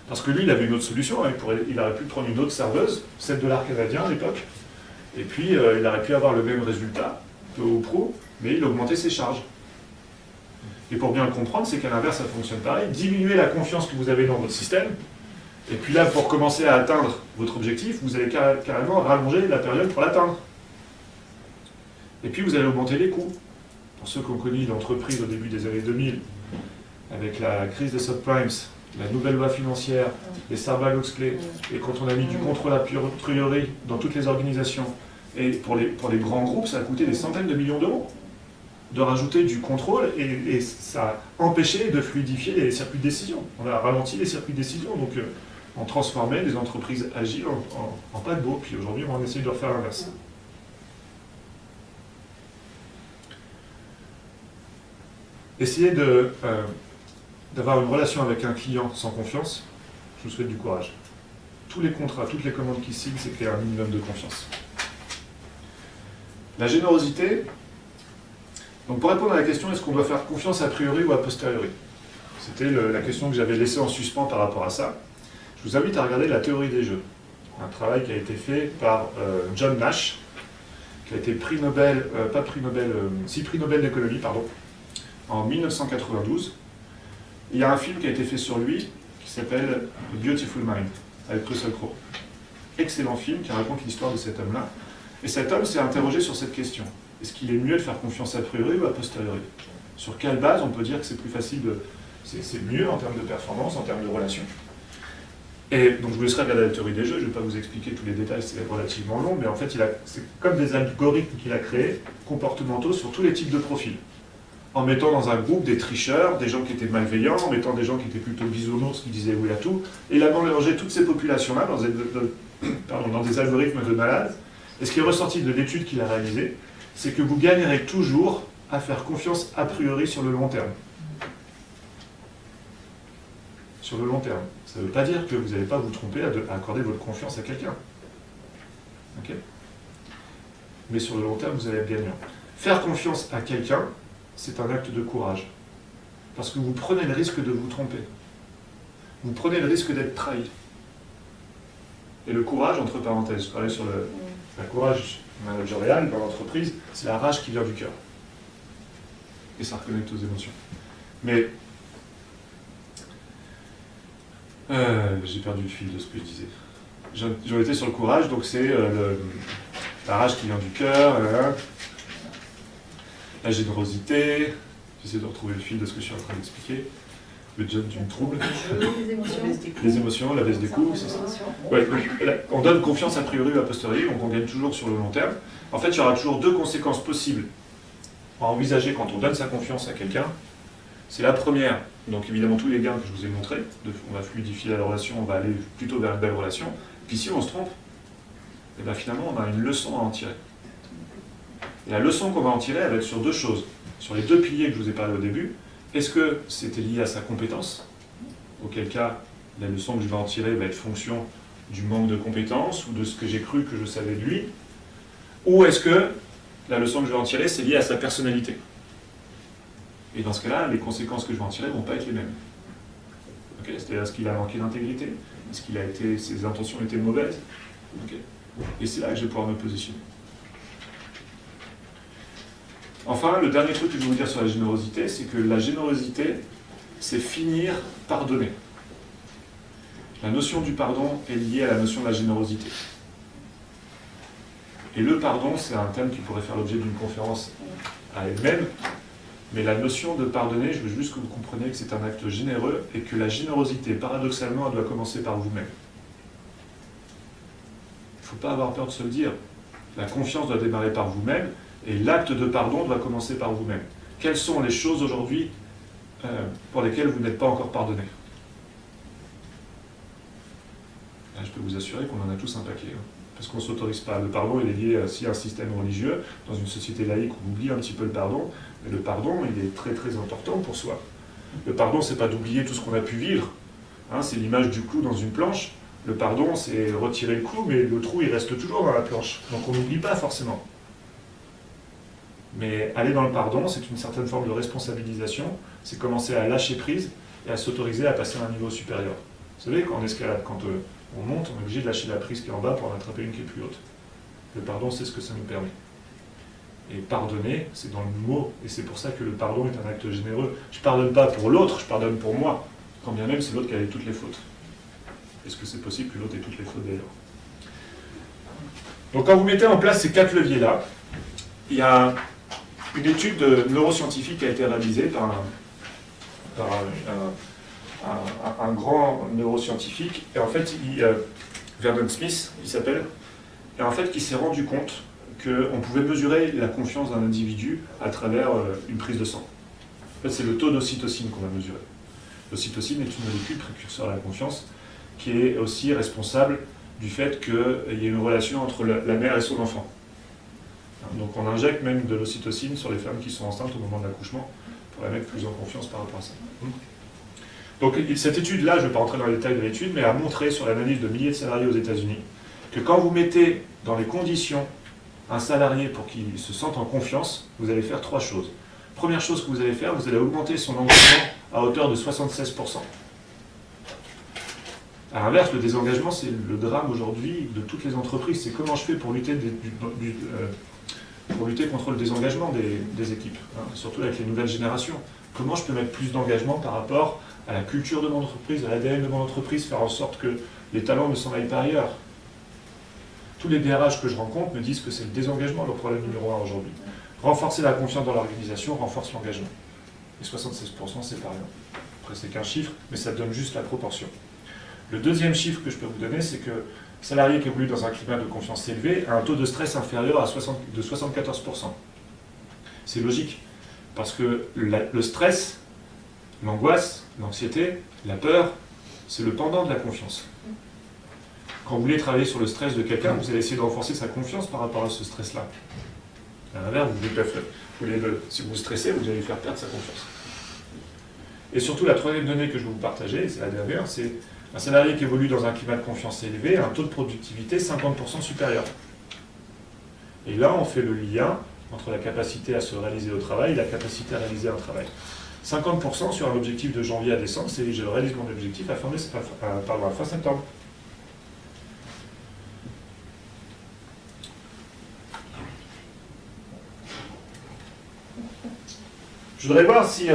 Parce que lui, il avait une autre solution, hein, il aurait pu prendre une autre serveuse, 7 $ canadiens à l'époque, et puis il aurait pu avoir le même résultat, peu ou prou, mais il augmentait ses charges. Et pour bien le comprendre, c'est qu'à l'inverse, ça fonctionne pareil. Diminuez la confiance que vous avez dans votre système, et puis là, pour commencer à atteindre votre objectif, vous allez carrément rallonger la période pour l'atteindre. Et puis vous allez augmenter les coûts. Pour ceux qui ont connu l'entreprise au début des années 2000, avec la crise des subprimes, la nouvelle loi financière, les Sarbanes-Oxley, et quand on a mis du contrôle a priori dans toutes les organisations, et pour les grands groupes, ça a coûté des centaines de millions d'euros de rajouter du contrôle, et ça a empêché de fluidifier les circuits de décision. On a ralenti les circuits de décision, donc on transformait des entreprises agiles en paquebots, puis aujourd'hui on essaye de refaire l'inverse. Essayez d'avoir une relation avec un client sans confiance, je vous souhaite du courage. Tous les contrats, toutes les commandes qui signent, c'est qu'il y a un minimum de confiance. La générosité, donc pour répondre à la question, est-ce qu'on doit faire confiance a priori ou a posteriori? C'était la question que j'avais laissée en suspens par rapport à ça. Je vous invite à regarder la théorie des jeux, un travail qui a été fait par John Nash, qui a été prix Nobel, prix Nobel d'économie, pardon. en 1992. Il y a un film qui a été fait sur lui qui s'appelle The Beautiful Mind, avec Russell Crowe. Excellent film qui raconte l'histoire de cet homme-là. Et cet homme s'est interrogé sur cette question. Est-ce qu'il est mieux de faire confiance a priori ou a posteriori? Sur quelle base on peut dire que c'est plus facile de... C'est mieux en termes de performance, en termes de relations. Et donc je vous laisserai regarder la théorie des jeux, je ne vais pas vous expliquer tous les détails, c'est relativement long, mais en fait c'est comme des algorithmes qu'il a créés, comportementaux, sur tous les types de profils. En mettant dans un groupe des tricheurs, des gens qui étaient malveillants, en mettant des gens qui étaient plutôt bisounours, qui disaient oui à tout, et il a mélangé toutes ces populations-là dans des algorithmes de malades. Et ce qui est ressorti de l'étude qu'il a réalisée, c'est que vous gagnerez toujours à faire confiance a priori sur le long terme. Sur le long terme. Ça ne veut pas dire que vous n'allez pas vous tromper à accorder votre confiance à quelqu'un. Okay? Mais sur le long terme, vous allez être gagnant. Faire confiance à quelqu'un, c'est un acte de courage. Parce que vous prenez le risque de vous tromper. Vous prenez le risque d'être trahi. Et le courage, entre parenthèses, je parlais sur le courage managérial dans l'entreprise, c'est la rage qui vient du cœur. Et ça reconnecte aux émotions. Mais j'ai perdu le fil de ce que je disais. J'en étais sur le courage, donc c'est la rage qui vient du cœur, la générosité. J'essaie de retrouver le fil de ce que je suis en train d'expliquer. Le job du trouble. Les émotions, la baisse des coûts, c'est ça. Ouais, on donne confiance a priori ou a posteriori, donc on gagne toujours sur le long terme. En fait, il y aura toujours deux conséquences possibles à envisager quand on donne sa confiance à quelqu'un. C'est la première, donc évidemment tous les gains que je vous ai montrés, on va fluidifier la relation, on va aller plutôt vers une belle relation. Puis si on se trompe, et bien finalement on a une leçon à en tirer. Et la leçon qu'on va en tirer, elle va être sur deux choses. Sur les deux piliers que je vous ai parlé au début. Est-ce que c'était lié à sa compétence? Auquel cas, la leçon que je vais en tirer va être fonction du manque de compétences ou de ce que j'ai cru que je savais de lui? Ou est-ce que la leçon que je vais en tirer, c'est lié à sa personnalité? Et dans ce cas-là, les conséquences que je vais en tirer ne vont pas être les mêmes. Okay, c'est-à-dire, est-ce qu'il a manqué d'intégrité? Est-ce qu'il a été, ses intentions étaient mauvaises? Okay. Et c'est là que je vais pouvoir me positionner. Enfin, le dernier truc que je vais vous dire sur la générosité, c'est que la générosité, c'est finir pardonner. La notion du pardon est liée à la notion de la générosité. Et le pardon, c'est un thème qui pourrait faire l'objet d'une conférence à elle-même, mais la notion de pardonner, je veux juste que vous compreniez que c'est un acte généreux et que la générosité, paradoxalement, elle doit commencer par vous-même. Il ne faut pas avoir peur de se le dire. La confiance doit démarrer par vous-même. Et l'acte de pardon doit commencer par vous-même. Quelles sont les choses aujourd'hui pour lesquelles vous n'êtes pas encore pardonné? Là, je peux vous assurer qu'on en a tous un paquet. Parce qu'on ne s'autorise pas. Le pardon, il est lié aussi à un système religieux. Dans une société laïque, on oublie un petit peu le pardon. Mais le pardon, il est très très important pour soi. Le pardon, c'est pas d'oublier tout ce qu'on a pu vivre. Hein, c'est l'image du clou dans une planche. Le pardon, c'est retirer le clou, mais le trou, il reste toujours dans la planche. Donc on n'oublie pas forcément. Mais aller dans le pardon, c'est une certaine forme de responsabilisation, c'est commencer à lâcher prise et à s'autoriser à passer à un niveau supérieur. Vous savez, qu'en escalade, quand on monte, on est obligé de lâcher la prise qui est en bas pour en attraper une qui est plus haute. Le pardon, c'est ce que ça nous permet. Et pardonner, c'est dans le mot, et c'est pour ça que le pardon est un acte généreux. Je ne pardonne pas pour l'autre, je pardonne pour moi, quand bien même c'est l'autre qui a toutes les fautes. Est-ce que c'est possible que l'autre ait toutes les fautes d'ailleurs? Donc quand vous mettez en place ces 4 leviers-là, il y a une étude neuroscientifique qui a été réalisée par un grand neuroscientifique, et en fait, Vernon Smith, il s'appelle, et en fait, qui s'est rendu compte qu'on pouvait mesurer la confiance d'un individu à travers une prise de sang. En fait, c'est le taux d'ocytocine qu'on va mesurer. L'ocytocine est une molécule précurseur à la confiance, qui est aussi responsable du fait qu'il y ait une relation entre la mère et son enfant. Donc on injecte même de l'ocytocine sur les femmes qui sont enceintes au moment de l'accouchement pour la mettre plus en confiance par rapport à ça. Donc cette étude-là, je ne vais pas rentrer dans les détails de l'étude, mais a montré sur l'analyse de milliers de salariés aux États-Unis que quand vous mettez dans les conditions un salarié pour qu'il se sente en confiance, vous allez faire 3 choses. Première chose que vous allez faire, vous allez augmenter son engagement à hauteur de 76%. À l'inverse, le désengagement, c'est le drame aujourd'hui de toutes les entreprises. C'est comment je fais pour lutter contre le désengagement des équipes, hein, surtout avec les nouvelles générations. comment je peux mettre plus d'engagement par rapport à la culture de mon entreprise, à l'ADN de mon entreprise, faire en sorte que les talents ne s'en aillent pas ailleurs. Tous les DRH que je rencontre me disent que c'est le désengagement le problème numéro 1 aujourd'hui. Renforcer la confiance dans l'organisation renforce l'engagement. Et 76%, c'est pas rien. Après, c'est qu'un chiffre, mais ça donne juste la proportion. Le deuxième chiffre que je peux vous donner, c'est que salarié qui évolue dans un climat de confiance élevé a un taux de stress inférieur à 74%. C'est logique, parce que le stress, l'angoisse, l'anxiété, la peur, c'est le pendant de la confiance. Quand vous voulez travailler sur le stress de quelqu'un, vous allez essayer de renforcer sa confiance par rapport à ce stress-là. À l'inverse, si vous stressez, vous allez faire perdre sa confiance. Et surtout, la troisième donnée que je vais vous partager, c'est la dernière, c'est un salarié qui évolue dans un climat de confiance élevé a un taux de productivité 50% supérieur. Et là, on fait le lien entre la capacité à se réaliser au travail et la capacité à réaliser un travail. 50% sur un objectif de janvier à décembre, c'est je réalise mon objectif à fin septembre. Je voudrais voir si,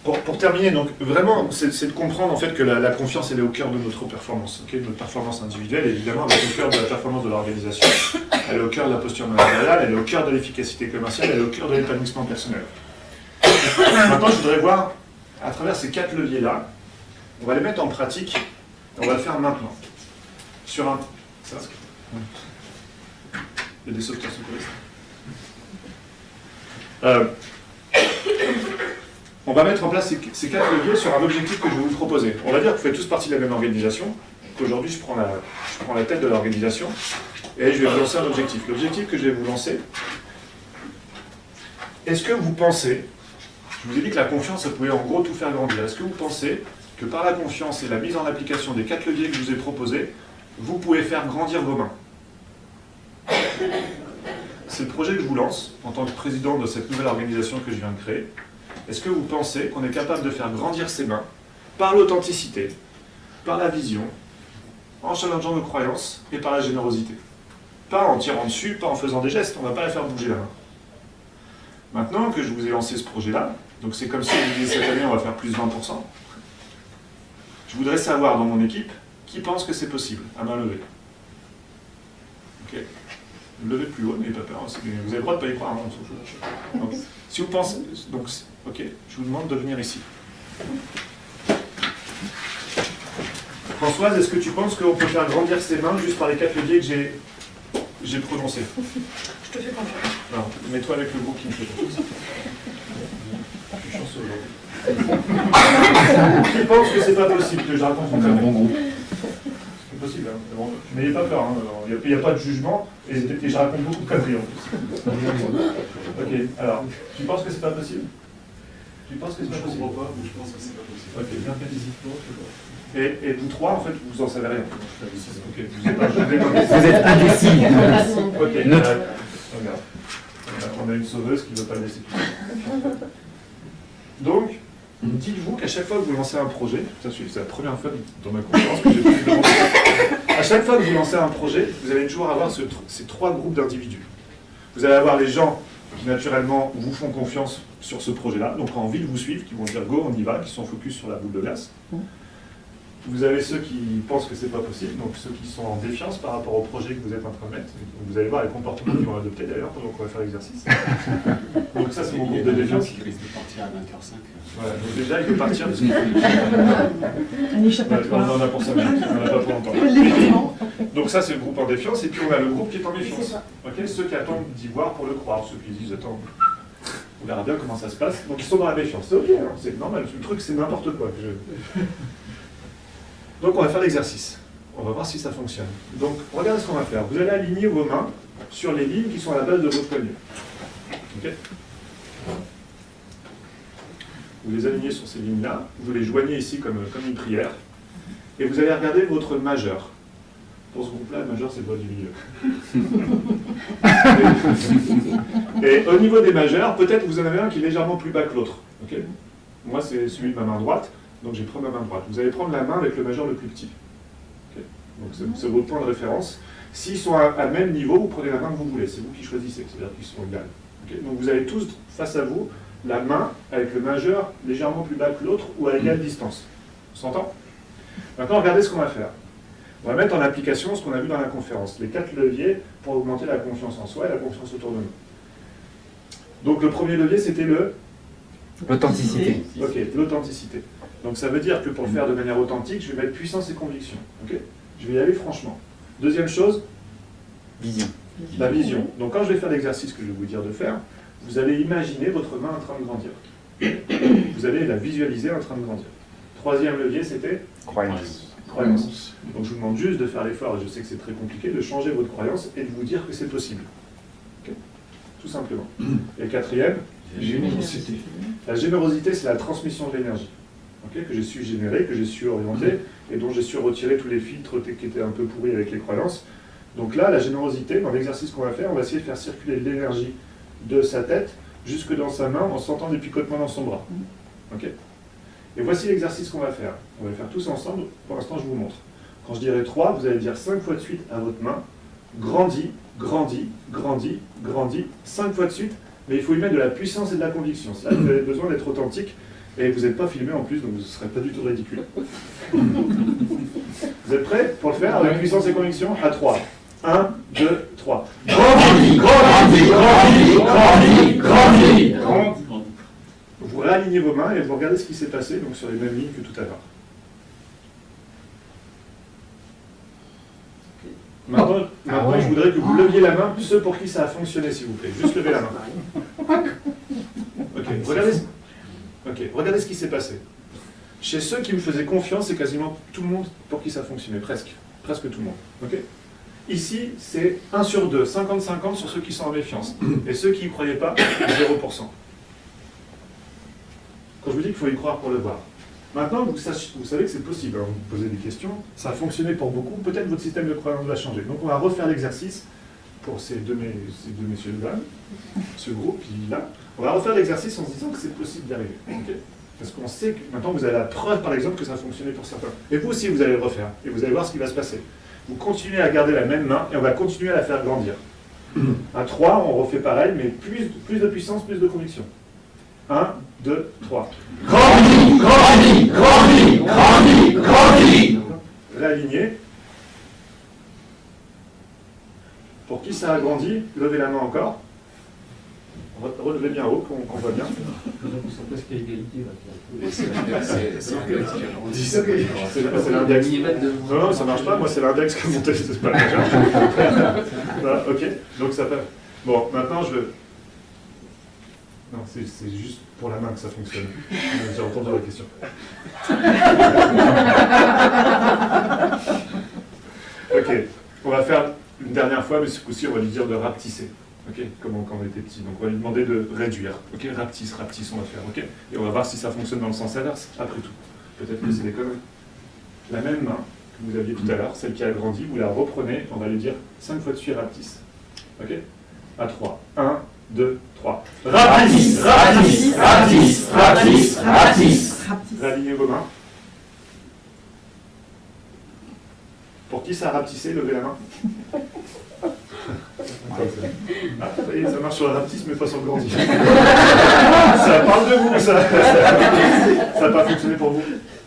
pour terminer, donc vraiment, c'est de comprendre en fait que la confiance, elle est au cœur de notre performance. Okay, notre performance individuelle, évidemment, elle est au cœur de la performance de l'organisation, elle est au cœur de la posture managériale, elle est au cœur de l'efficacité commerciale, elle est au cœur de l'épanouissement personnel. Maintenant, je voudrais voir, à travers ces 4 leviers-là, on va les mettre en pratique, et on va le faire maintenant. Sur un... Ça, il y a des sauveteurs secouristes. On va mettre en place ces 4 leviers sur un objectif que je vais vous proposer. On va dire que vous faites tous partie de la même organisation, qu'aujourd'hui je prends la tête de l'organisation, et je vais vous lancer un objectif. L'objectif que je vais vous lancer, est-ce que vous pensez, je vous ai dit que la confiance, ça pouvait en gros tout faire grandir, est-ce que vous pensez que par la confiance et la mise en application des 4 leviers que je vous ai proposés, vous pouvez faire grandir vos mains? C'est le projet que je vous lance en tant que président de cette nouvelle organisation que je viens de créer. Est-ce que vous pensez qu'on est capable de faire grandir ses mains par l'authenticité, par la vision, en challengeant nos croyances et par la générosité? Pas en tirant dessus, pas en faisant des gestes, on ne va pas la faire bouger la main. Maintenant que je vous ai lancé ce projet-là, donc c'est comme si je vous disais cette année on va faire plus 20%, je voudrais savoir dans mon équipe qui pense que c'est possible, à main levée. Ok. Levez plus haut, n'ayez pas peur, vous avez le droit de ne pas y croire. Hein, donc, si vous pensez, donc, ok, je vous demande de venir ici. Françoise, est-ce que tu penses qu'on peut faire grandir ses mains juste par les 4 leviers que j'ai prononcés? Je te fais confiance. Alors, mets-toi avec le groupe qui me fait confiance. Je suis chanceux aujourd'hui. Qui pense que c'est pas possible que je raconte mon bon groupe? C'est possible, hein. Bon, n'ayez pas peur, hein. Il n'y a pas de jugement, et je raconte beaucoup de conneries en plus. Ok, alors, tu penses que c'est pas possible? Tu penses que c'est pas possible? Je comprends pas, mais je pense que c'est pas possible. Ok, bien fait. Et vous trois, en fait, vous en savez rien. Ok, vous êtes indécis. Ok, Neutre. Regarde. On a une sauveuse qui ne veut pas laisser tout ça. Donc, dites-vous qu'à chaque fois que vous lancez un projet, c'est la première fois dans ma conférence que j'ai pu demander ça. À chaque fois que vous lancez un projet, vous allez toujours avoir ces 3 groupes d'individus. Vous allez avoir les gens qui naturellement vous font confiance sur ce projet-là, donc ont envie de vous suivre, qui vont dire go, on y va, qui sont focus sur la boule de glace. Vous avez ceux qui pensent que c'est pas possible, donc ceux qui sont en défiance par rapport au projet que vous êtes en train de mettre. Donc vous allez voir les comportements qu'ils vont adopter d'ailleurs pendant qu'on va faire l'exercice. Donc ça c'est mon groupe de défiance. Il risque de partir à 20h05. Voilà, donc déjà il peut partir parce que... Un échappatoire. On en a pour 5 minutes, on n'en a pas pour longtemps. Donc ça c'est le groupe en défiance, et puis on a le groupe qui est en méfiance. Okay, ceux qui attendent d'y voir pour le croire, ceux qui disent attends, on verra bien comment ça se passe. Donc ils sont dans la méfiance, c'est ok, hein, c'est normal, le truc c'est n'importe quoi. Donc on va faire l'exercice. On va voir si ça fonctionne. Donc regardez ce qu'on va faire. Vous allez aligner vos mains sur les lignes qui sont à la base de votre poignet. Okay, vous les alignez sur ces lignes-là. Vous les joignez ici comme une prière. Et vous allez regarder votre majeur. Pour ce groupe-là, le majeur, c'est le doigt du milieu. Et au niveau des majeurs, peut-être vous en avez un qui est légèrement plus bas que l'autre. Okay, moi, c'est celui de ma main droite. Donc j'ai pris ma main droite. Vous allez prendre la main avec le majeur le plus petit. Okay, donc c'est votre point de référence. S'ils sont à même niveau, vous prenez la main que vous voulez. C'est vous qui choisissez, c'est-à-dire qu'ils sont égales. Okay, donc vous avez tous face à vous la main avec le majeur légèrement plus bas que l'autre ou à égale distance. On s'entend? Maintenant, regardez ce qu'on va faire. On va mettre en application ce qu'on a vu dans la conférence, les 4 leviers pour augmenter la confiance en soi et la confiance autour de nous. Donc le premier levier, c'était l'authenticité. Ok, l'authenticité. Donc ça veut dire que pour le faire de manière authentique, je vais mettre puissance et conviction. Ok, je vais y aller franchement. Deuxième chose, Vision. la vision. Donc quand je vais faire l'exercice que je vais vous dire de faire, vous allez imaginer votre main en train de grandir. Vous allez la visualiser en train de grandir. Troisième levier, c'était Croyance. croyance. Donc je vous demande juste de faire l'effort, et je sais que c'est très compliqué, de changer votre croyance et de vous dire que c'est possible. Ok, tout simplement. Et le quatrième, Générosité. la générosité, c'est la transmission de l'énergie. Ok, que j'ai su générer, que j'ai su orienter, et dont j'ai su retirer tous les filtres qui étaient un peu pourris avec les croyances. Donc là, la générosité, dans l'exercice qu'on va faire, on va essayer de faire circuler l'énergie de sa tête jusque dans sa main en sentant des picotements dans son bras. Ok. Et voici l'exercice qu'on va faire. On va le faire tous ensemble. Pour l'instant, je vous montre. Quand je dirai 3, vous allez dire 5 fois de suite à votre main. Grandis, grandis, grandis, grandis. 5 fois de suite. Mais il faut y mettre de la puissance et de la conviction. Là, vous avez besoin d'être authentique. Et vous n'êtes pas filmé en plus, donc ce ne serait pas du tout ridicule. Vous êtes prêts pour le faire avec puissance et conviction? À 3. 1, 2, 3. Grandis, grandis, grandis, grandis, grandis. Vous réalignez vos mains et vous regardez ce qui s'est passé donc sur les mêmes lignes que tout à l'heure. Maintenant, je voudrais que vous leviez la main, ceux pour qui ça a fonctionné, s'il vous plaît. Juste levez la main. Regardez ce qui s'est passé. Chez ceux qui me faisaient confiance, c'est quasiment tout le monde pour qui ça fonctionnait, presque tout le monde. Okay. Ici, c'est 1 sur 2, 50-50 sur ceux qui sont en méfiance. Et ceux qui n'y croyaient pas, 0%. Quand je vous dis qu'il faut y croire pour le voir. Maintenant, vous savez que c'est possible, hein, vous vous posez des questions, ça a fonctionné pour beaucoup, peut-être votre système de croyance va changer. Donc on va refaire l'exercice pour ces deux messieurs-là, ce groupe qui là. On va refaire l'exercice en se disant que c'est possible d'y arriver. Okay. Parce qu'on sait que maintenant vous avez la preuve par exemple que ça a fonctionné pour certains. Et vous aussi vous allez le refaire, et vous allez voir ce qui va se passer. Vous continuez à garder la même main, et on va continuer à la faire grandir. À 3, on refait pareil, mais plus de puissance, plus de conviction. 1, 2, 3. Grandis, grandis, grandis, grandis, grandis. Réaligné. Pour qui ça a grandi, levez la main encore. Relevez bien haut, qu'on voit bien. C'est presque à égalité. C'est l'index qui a grandi. C'est l'index. Non, ça marche pas. Moi, c'est l'index qui a monté. C'est pas la voilà, ok. Donc ça fait. Bon, maintenant je veux. Non, c'est juste pour la main que ça fonctionne. J'ai entendu la question. Ok. On va faire une dernière fois, mais ce coup-ci, on va lui dire de rapetisser. Ok, comme quand on était petit. Donc on va lui demander de réduire. Ok, rapetisse, on va faire. Ok, et on va voir si ça fonctionne dans le sens inverse. Après tout, peut-être que c'est des conneries. La même main que vous aviez tout à l'heure, celle qui a grandi, vous la reprenez. On va lui dire 5 fois de suite rapetisse. Ok, à 3. 1, 2, 3. Rapetisse, rapetisse, rapetisse, rapetisse, rapetisse. Réalignez vos mains. Pour qui ça a rapetissé, levez la main. Ah, ça y est, ça marche sur la rapetisse, mais pas sur le grandi. Ça parle de vous, ça. Ça n'a pas fonctionné pour vous.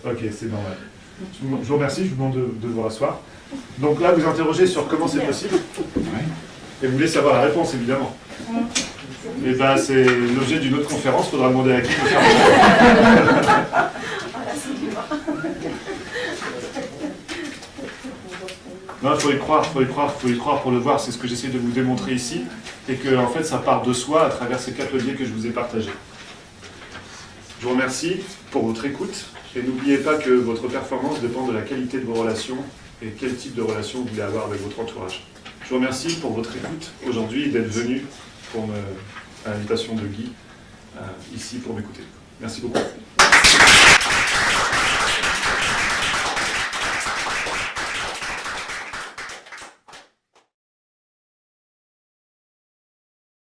Ok, c'est normal. Je vous remercie, je vous demande de vous rasseoir. Donc là, vous interrogez sur comment c'est possible. Et vous voulez savoir la réponse, évidemment. Et bien, c'est l'objet d'une autre conférence, il faudra demander à qui de faire. Non, il faut y croire pour le voir, c'est ce que j'essaie de vous démontrer ici, et que en fait ça part de soi à travers ces 4 leviers que je vous ai partagés. Je vous remercie pour votre écoute, et n'oubliez pas que votre performance dépend de la qualité de vos relations, et quel type de relation vous voulez avoir avec votre entourage. Je vous remercie pour votre écoute aujourd'hui et d'être venu à l'invitation de Guy, ici pour m'écouter. Merci beaucoup.